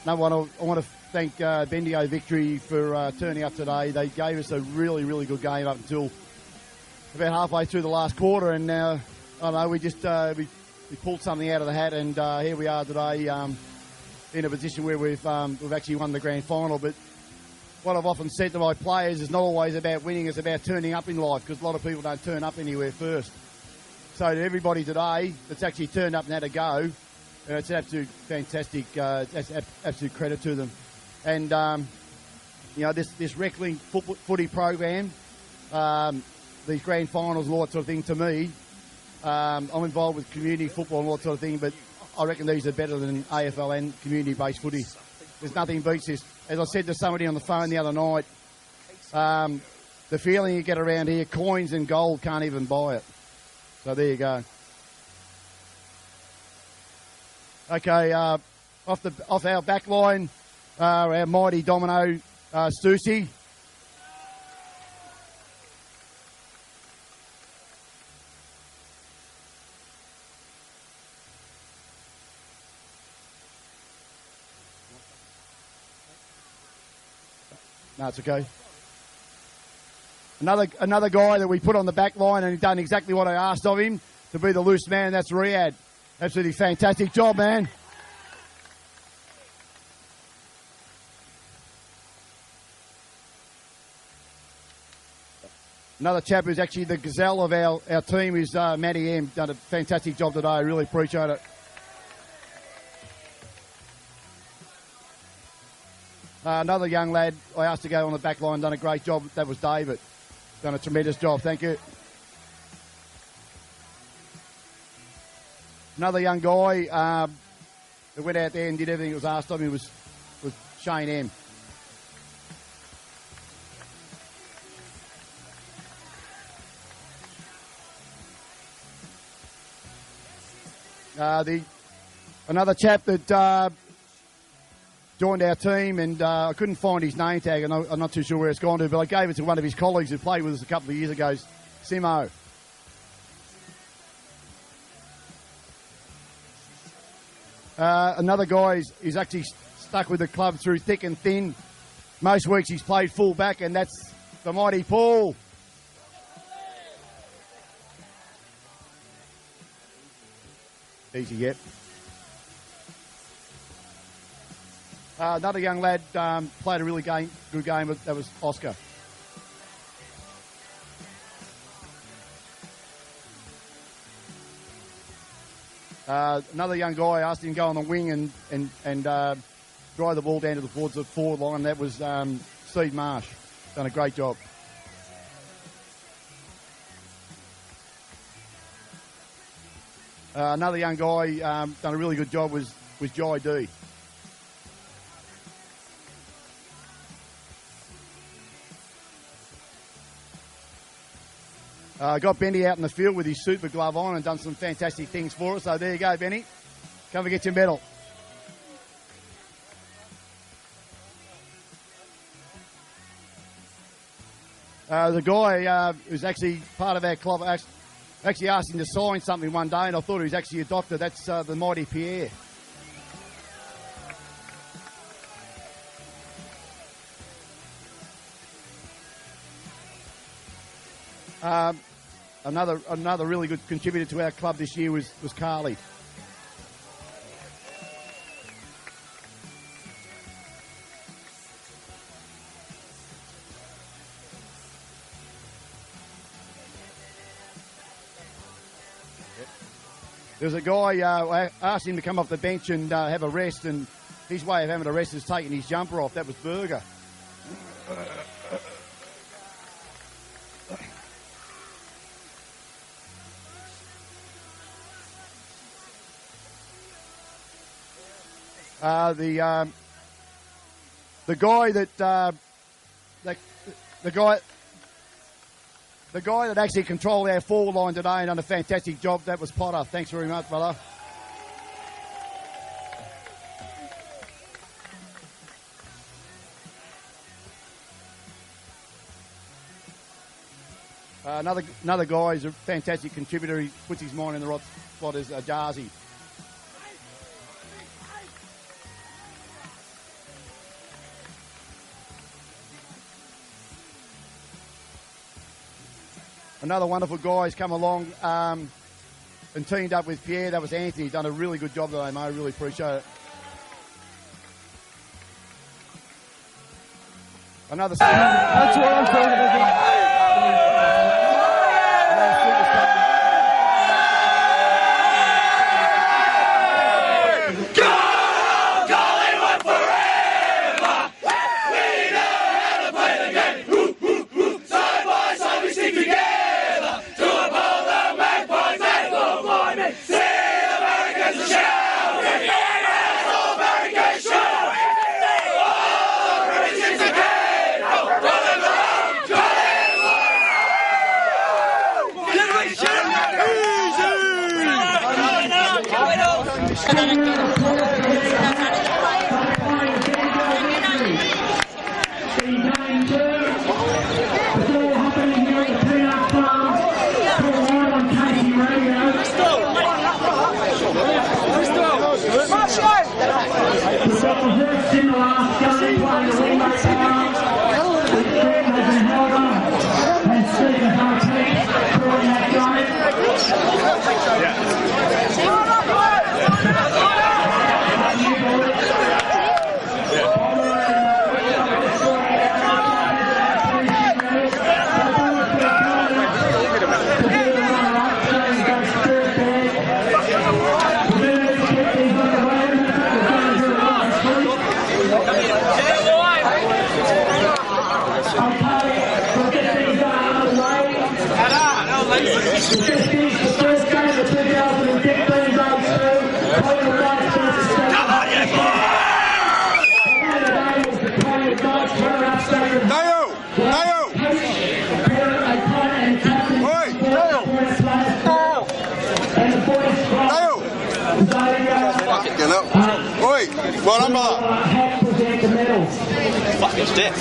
number one, I want to thank Bendigo Victory for turning up today. They gave us a really, really good game up until about halfway through the last quarter, and now, I don't know, we just we pulled something out of the hat, and here we are today in a position where we've actually won the grand final. But what I've often said to my players is not always about winning, it's about turning up in life, because a lot of people don't turn up anywhere first. So to everybody today that's actually turned up and had a go, it's absolute fantastic, that's absolute credit to them. And, this Reclink footy program, these grand finals and all that sort of thing, to me, I'm involved with community football and all that sort of thing, but I reckon these are better than AFL and community-based footy. There's nothing beats this. As I said to somebody on the phone the other night, the feeling you get around here, coins and gold can't even buy it. So there you go. Okay, off our back line, our mighty domino, Stussy. No, it's okay. Another guy that we put on the back line, and he done exactly what I asked of him, to be the loose man. That's Riyadh. Absolutely fantastic job, man. Another chap who's actually the gazelle of our team is Matty M. Done a fantastic job today. I really appreciate it. Another young lad I asked to go on the back line, done a great job. That was David. Done a tremendous job. Thank you. Another young guy that went out there and did everything that was asked of him was Shane M. Another chap that joined our team, and I couldn't find his name tag, and I'm not too sure where it's gone to, but I gave it to one of his colleagues who played with us a couple of years ago, Simo. Another guy is actually stuck with the club through thick and thin. Most weeks he's played full back, and that's the mighty Paul. Easy, yep. Another young lad played a really good game, but that was Oscar. Another young guy, asked him to go on the wing and drive the ball down towards the forward line. That was Steve Marsh. Done a great job. Another young guy done a really good job was Jai D. Got Benny out in the field with his super glove on and done some fantastic things for us. So there you go, Benny. Come and get your medal. The guy who's actually part of our club actually asked him to sign something one day, and I thought he was actually a doctor. That's the mighty Pierre. Another really good contributor to our club this year was Carly. There's a guy, I asked him to come off the bench and have a rest, and his way of having a rest is taking his jumper off. That was Berger. The guy that actually controlled our forward line today and done a fantastic job, that was Potter. Thanks very much, brother. Another guy who's a fantastic contributor. He puts his mind in the right spot is Jarzy. Another wonderful guy has come along and teamed up with Pierre. That was Anthony. He's done a really good job today, mate. I really appreciate it. Another... That's what I'm talking about. Well, I'm fucking stiff.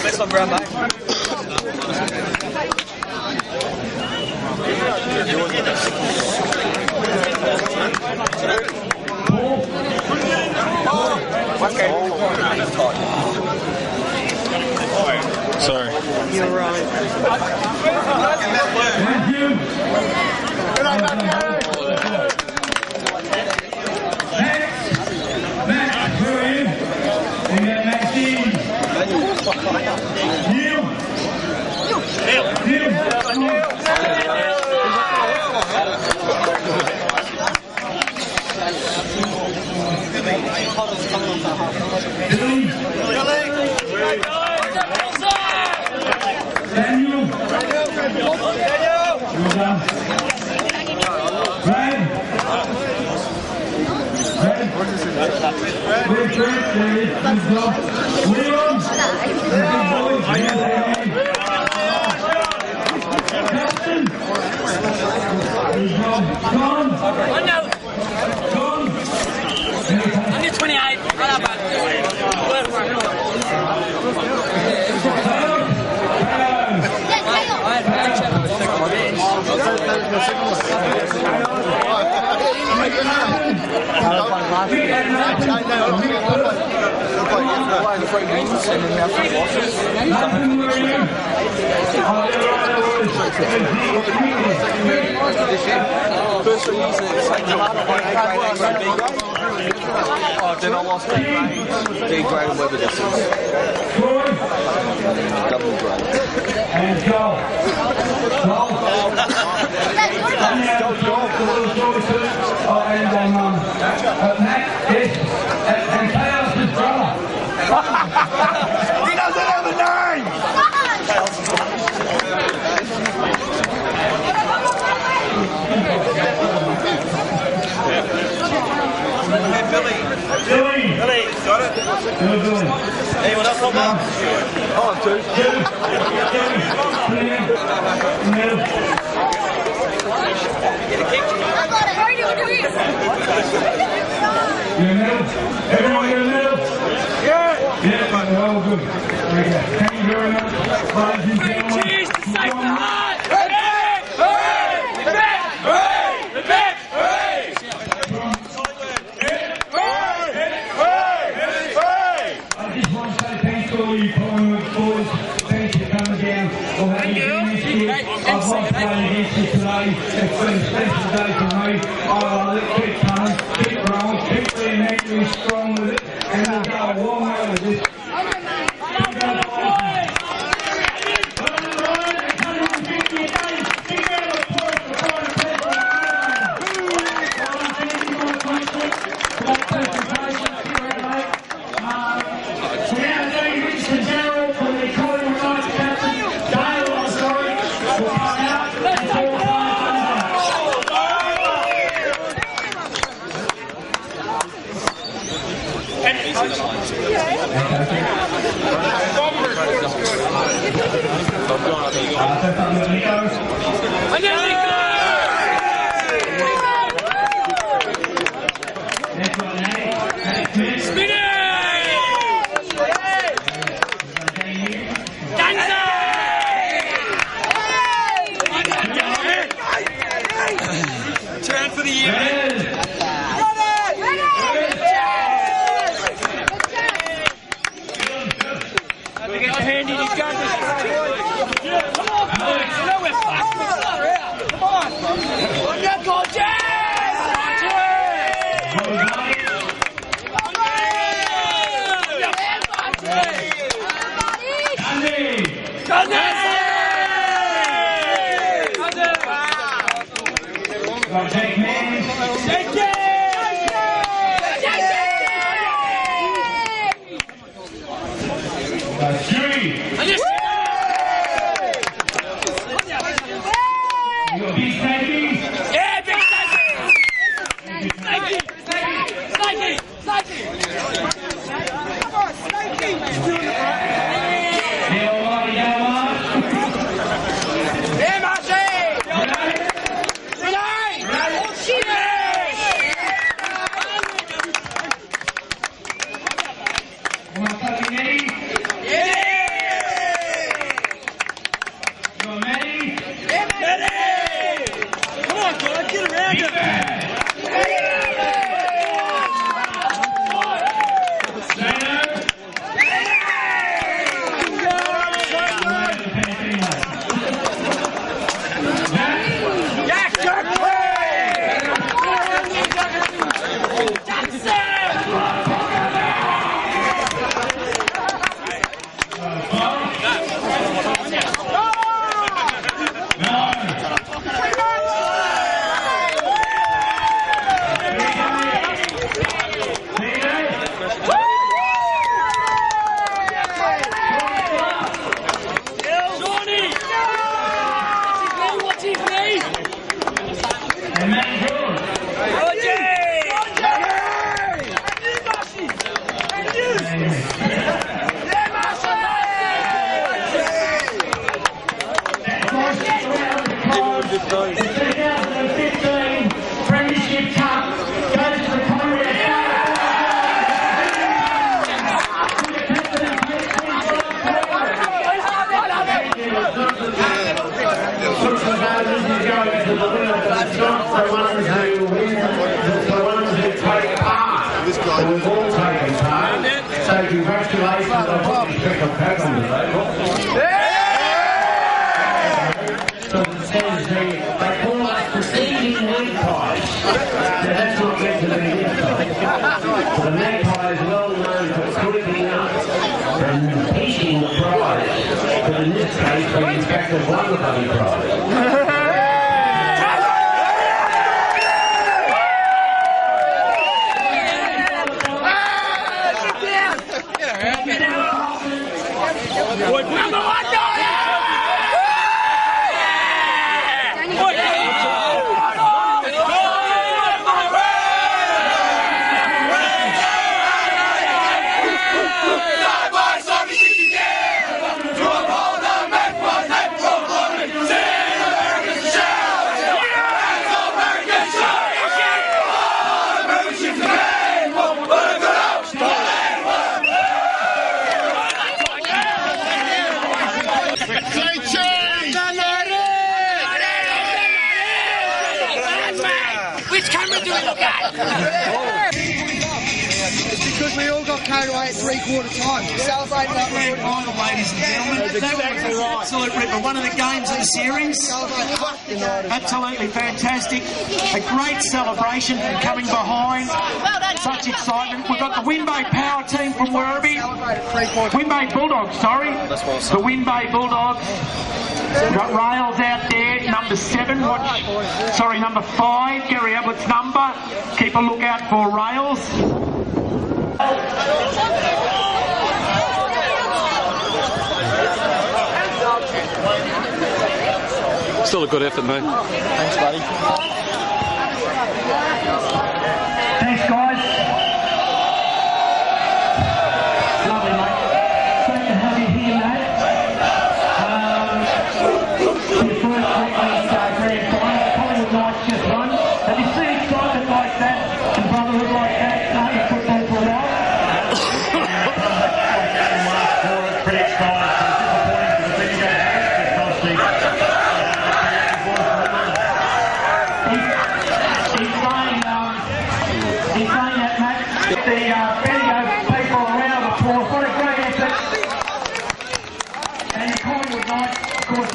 Best one, brown mate. Sorry. You're right. Thank you. Good on, Next for you. We got 19. Captain. Then I lost D grade and weather distance. Double grade. And goal. And Chaos' brother. He doesn't have a name! Billy. Got it? Billy. Anyone else want one? Oh, two. Everyone in the middle? Yeah. Yeah, all good. Very good. Thank you very much, ladies and gentlemen. Cheers to save the heart! Hooray! Hooray! Hooray! Hooray! I just want to say thanks to all you Collingwood boys. Thanks for coming down. Thank you. I've loved playing against you today. It's been a special day for me. I will keep coming, keep growing, keep being mentally strong with it, and we'll go a long way with this. Turn for the year. Get your hand in his gun. Come on, boys. You know we're fucked. Come on. On your gorgeous. Take man. Take it. We've all taken part, so congratulations on what you pick up back on today. They call us proceeding magpies. Now that's not meant to be inside. So the magpie is well known for creeping up and eating the prize, but in this case we in fact have won the bloody prize. It's because we all got carried away at three-quarter time. Celebrating that grand final, ladies and gentlemen. That was an absolute ripper. One of the games of the series. Absolutely fantastic. A great celebration and coming behind. Such excitement. We've got the Winbay Power team from Werribee. Winbay Bulldogs, sorry. The Winbay Bulldogs. We've got Rails out there, number 7. Number 5, Gary Ablett's number. Keep a lookout for Rails. Still a good effort, mate. Thanks, buddy. Thanks, guys. Lovely, mate. Great to have you here, mate. Your first grand final, Collingwood Knights just won. Have you seen excitement like that and brotherhood like that? No, you put that for that. Pretty exciting.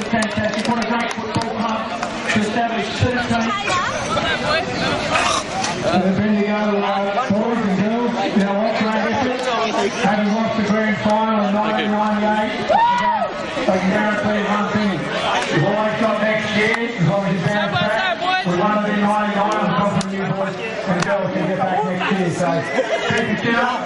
Fantastic. What a great football club to establish 2 teams. The Bendigo boys and girls, what great effort. Having lost the grand final in 1998, I can guarantee one thing. We've always got next year, as long as you bounce back. We won it in 99, I'm confident you boys and girls can get back next year. So, keep it down.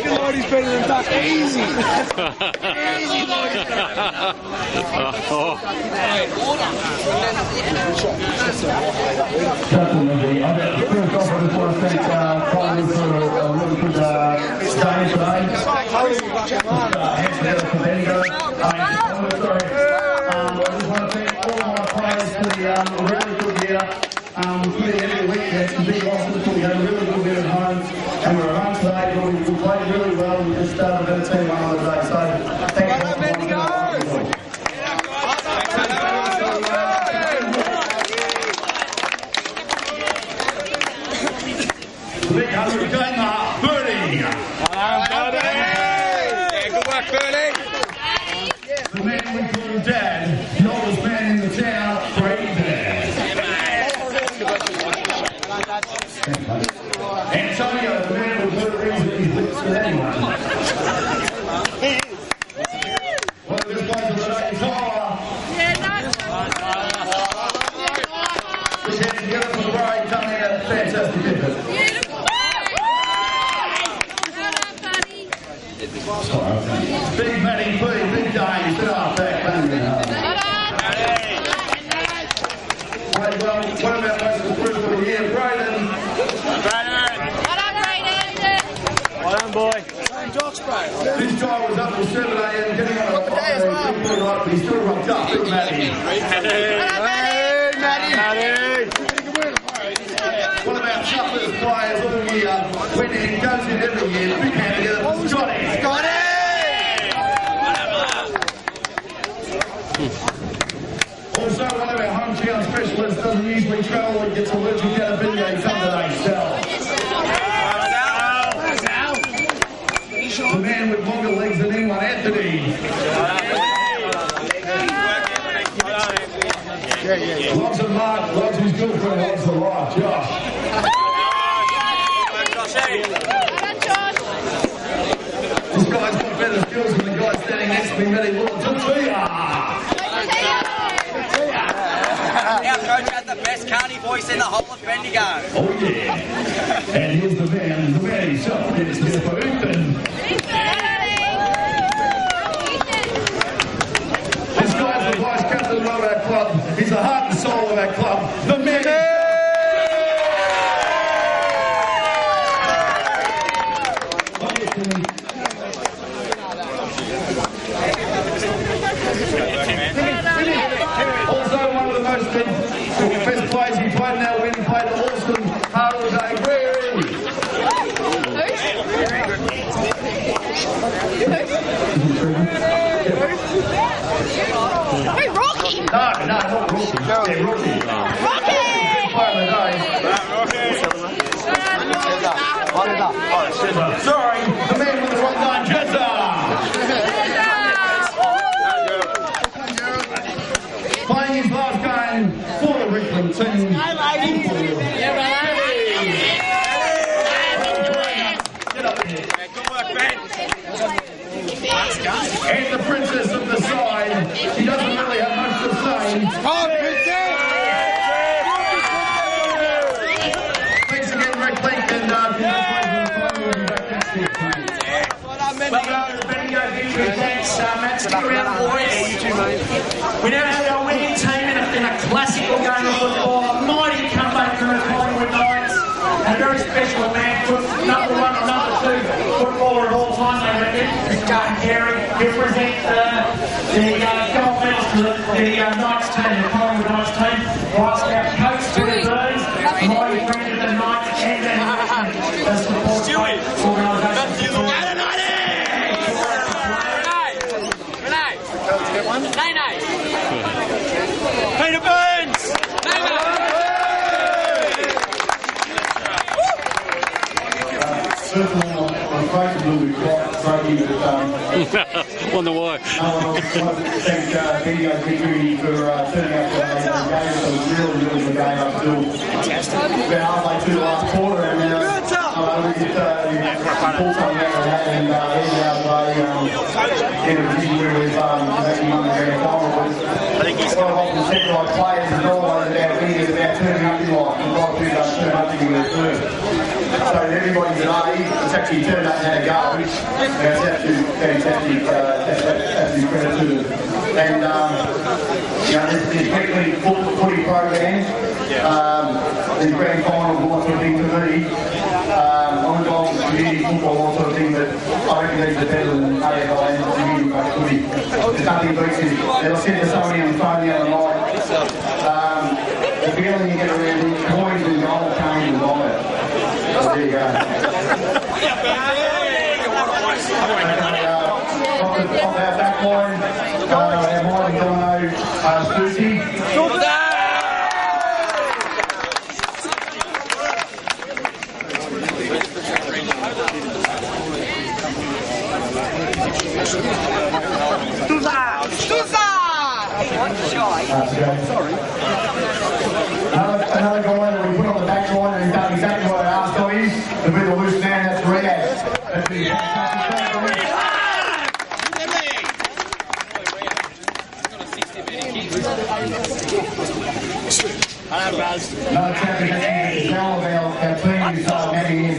Lloydie's better than Duck. Easy. Easy, Definitely. First off, I just want to thank Collingwood for a really good day today. Hands together for Bendigo. I just want to thank all of my players for the really good year. We put in every week, there's some big losses, but we had a really good bit at home, and we're at home today, but we played really well, we just started a team one other day, so thank you. Big 100 game mark, Bernie. Good work, Bernie. The man we call him Dad, the oldest man in the town, Brady Dad. Antonio, the man with the reason he's lips with anyone. What a good place for today, Tyler. Just getting together for the break, coming out, fantastic effort. Well done, boy. This guy was up till 7 a.m. getting on a but he's still rocked up. Big Matty. One of our toughest players all year. When he goes in every year, big hand together for Scotty. Also, one of our hometown specialists doesn't usually travel and gets allergic out of Bendigo. He comes today, Sal. The man with longer legs than anyone, Anthony. Lots of Mark, lots of his girlfriend, lots of life, Josh. This guy's got better skills than the guy standing next to me, Matty Little. Our coach had the best carny voice in the whole of Bendigo. Oh yeah. And here's the man himself. It's here for Ethan. This guy's the vice captain of our club. He's the heart and soul of our club. The man. Also one of the most best players he played now when he played at Austin, Harlow Day. Hey, Rocky! No, not Rocky. Yeah, Rocky. Rocky! Sorry, the man with the wrong name, Jezza! Playing his last game for the Reclink team. And the princess of the side. She doesn't really have much to say. Thanks again, Reclink, and Bendigo victory. Thanks, Matt. Stick around, boys. We now have our winning team in a classical game of football. A mighty comeback from the Collingwood Knights. And a very special man, number one or number two footballer of all time, they reckon, is Garden Carey. He'll present the gold medals to the Knights team, the Collingwood Knights team. Whilst our coach, Peter Burns, a mighty friend of the Knights and the support organisation. Peter Burns! Certainly, I'm afraid to be quite crazy, but Wonder why. I want to thank Bendigo victory for turning up today. The game was a really good game up until about halfway through the last quarter, and now we just pulled something out of that and ended up in a position where we've actually won the grand final. I think he's got often said like players and always about winning is about turning up in life, and like two don't turn up in their first. So everybody today, it's actually turned up and had a go. It's absolutely fantastic. That's credit to them. And this weekly footy program, the grand final, all sort of thing for me. On the goals, community football, all sort of thing that I reckon these are better than AFL and community-based footy. There's nothing beats it. As I said to somebody on the phone the other night, the feeling you get around these coins and gold came and buy it. So there you go. Off our back line, our mighty Domino, Susie. Another guy that we put on the back line and he's done exactly what I asked of him. To be the loose man, that's Riyadh. That's been another champion that's now of our team is Matty is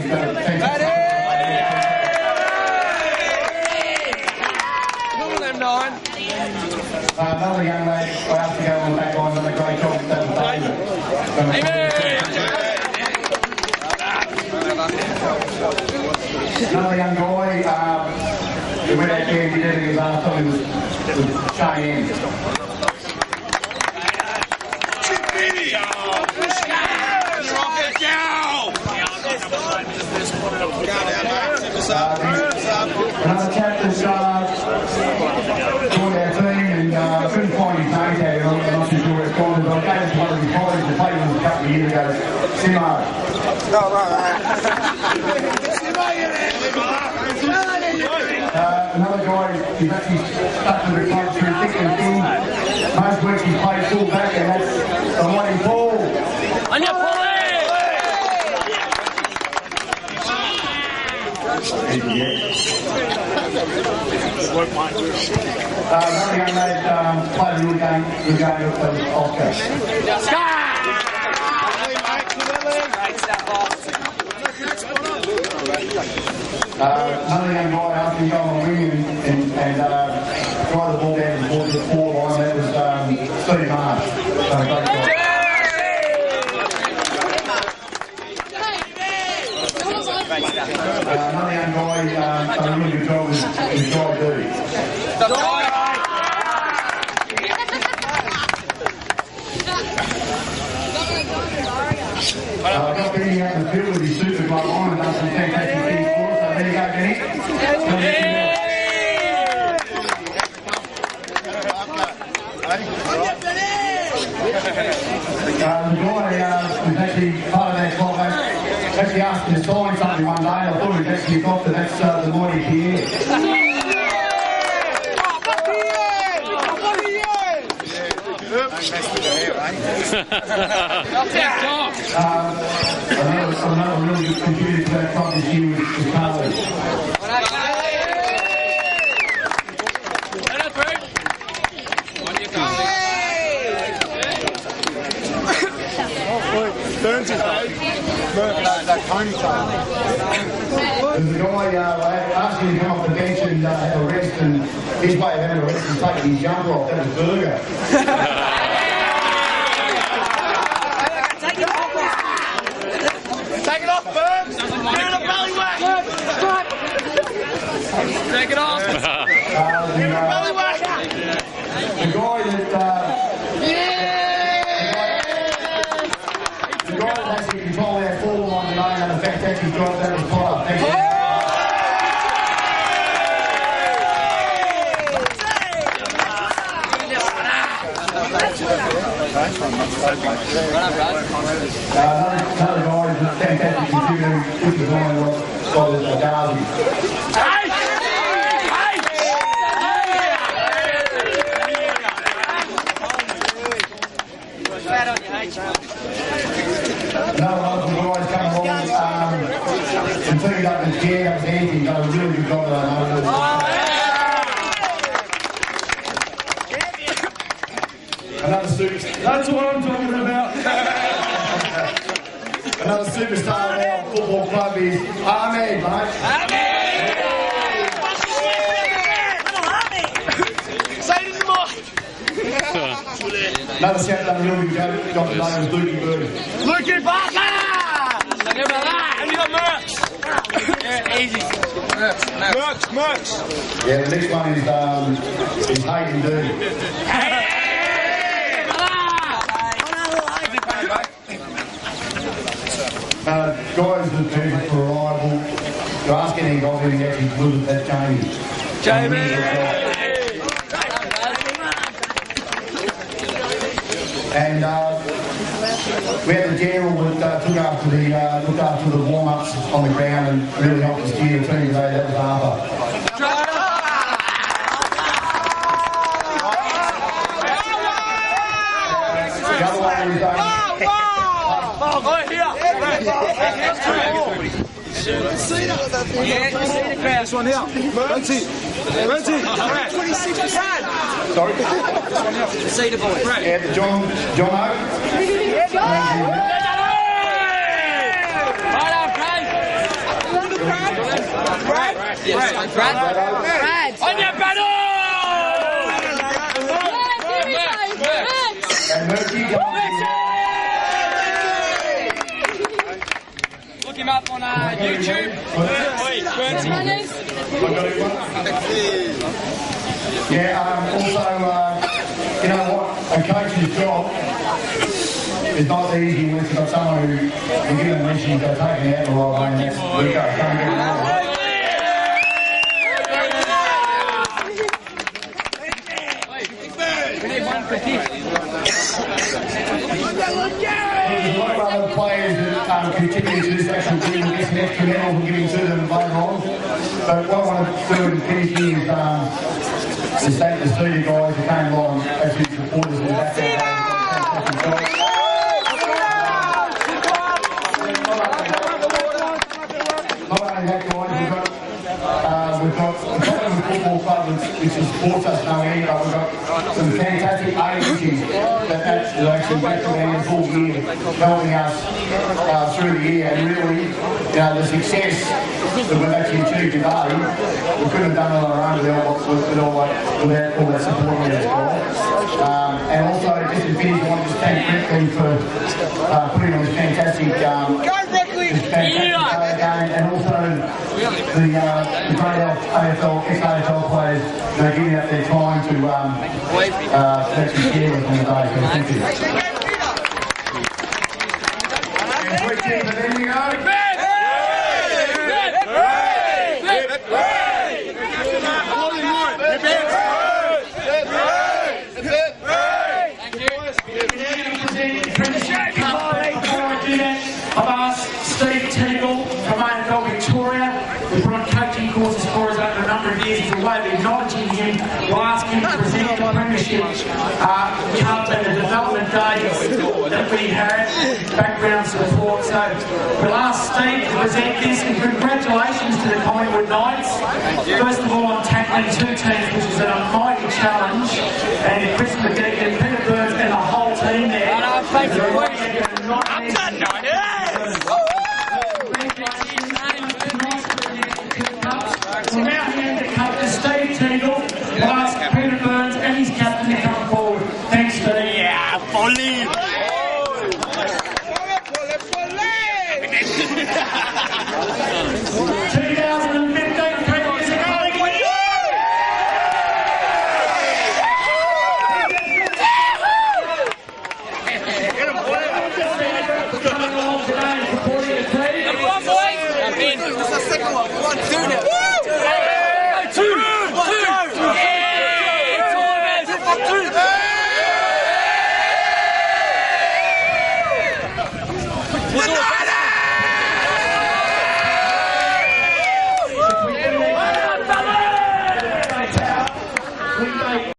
another young lad, I asked to go on the back line, done a great job. Another young guy who went out there and did everything last time was Cheyenne. Another chap that's joined our team and couldn't find his name tag. I'm not too sure where it's gone, but I gave him to one of his colleagues to play with him a couple of years ago. Simo. Another guy, he's actually stuck to the club through thick and thin. Most weeks he's played full back, and that's the mighty Paul. On your pulley! Another young lad played a good game with Oscar. Another young guy after he got on the wing and drive the ball down towards the forward line, that was Steve Marsh. Great guy. Another young guy done a really good job with Jai Dirty. Got Benny out in the field with his super glove on and done some fantastic things for us. So there you go, Benny. The guy was actually part of that club. Actually asked him to sign something one day. I thought he'd actually got to that's the mighty Pierre. Another really good contributor to that club this year was Carly. Burns his head. That ponytail. There's a guy asked him to come off the bench and have a rest, and his way of having a rest is taking his jumper off. That was Burger. Take it off, Burns! You're in a belly whack! Take it off! You're in a belly whack! The guy that actually controlled our forward line today and done a fantastic job. That was Potter. Thank you. Another guy is a fantastic contributor who puts his line on the Darby. Another one of the guys come along and took it up his chair, up his hands, and done a really good job of that. Another superstar. That's what I'm talking about. Another superstar of our football club is Ahmed, mate. Say it more! Another chap done a really good job today was Lukey Bird. Lukey Barker! And you got Merch! Yeah, easy. Merch. Yeah, the next one is Hayden Dirty. Guys that are very reliable. You ask any guy who actually good at that Jamie. And we had the general that took after looked after the warm-ups on the ground and really helped us steer the team today. That was Arthur. The other one is This one here. Bernsey. 26%. Sorry? See the boy. Yeah, the John Oak. Brad. On your battle! And Murphy. Look him up on YouTube. Yeah, also, you know what, a coach's job is not easy when you've got someone who you give them missions, they're taking it out the right way, and that's where you go. We need one for There's a lot of other players that continue to this actual team and get some extra medals and giving to them later on. But what I want to do in finishing is thank the senior guys who came along as big supporters in the background. Not only that, guys, we've got the Collingwood Football Club, which supports us now here, but we've got some fantastic agencies that actually back to the full year, helping us through the year, and really, the success that we've actually achieved today, we couldn't have done it on our own without all that support we have got. And also, just to finish, I want to just thank Reclink for putting on this fantastic game, and also the great AFL, ex-AFL players, giving up their time to actually share with them today. So thank you. And quick team for Bendigo. I've asked Steve Teagle from AFL Victoria. We've run coaching courses for us over a number of years. As a way of acknowledging him, we'll ask him to present the premiership cup and the development days that we had, background support. So we'll ask Steve to present this, and congratulations to the Collingwood Knights. First of all, on tackling two teams, which is a mighty challenge, and Chris McGee and Peter Burns and the whole team there. We'll now hand the cup to Steve Teagle. We'll ask Peter Burns and his captain to come forward. Thanks, Steve. Yeah, fully. 2015 Premiers of Collingwood. Coming along today and supporting the team. Come on, boys. That's the second one. 1-2 now.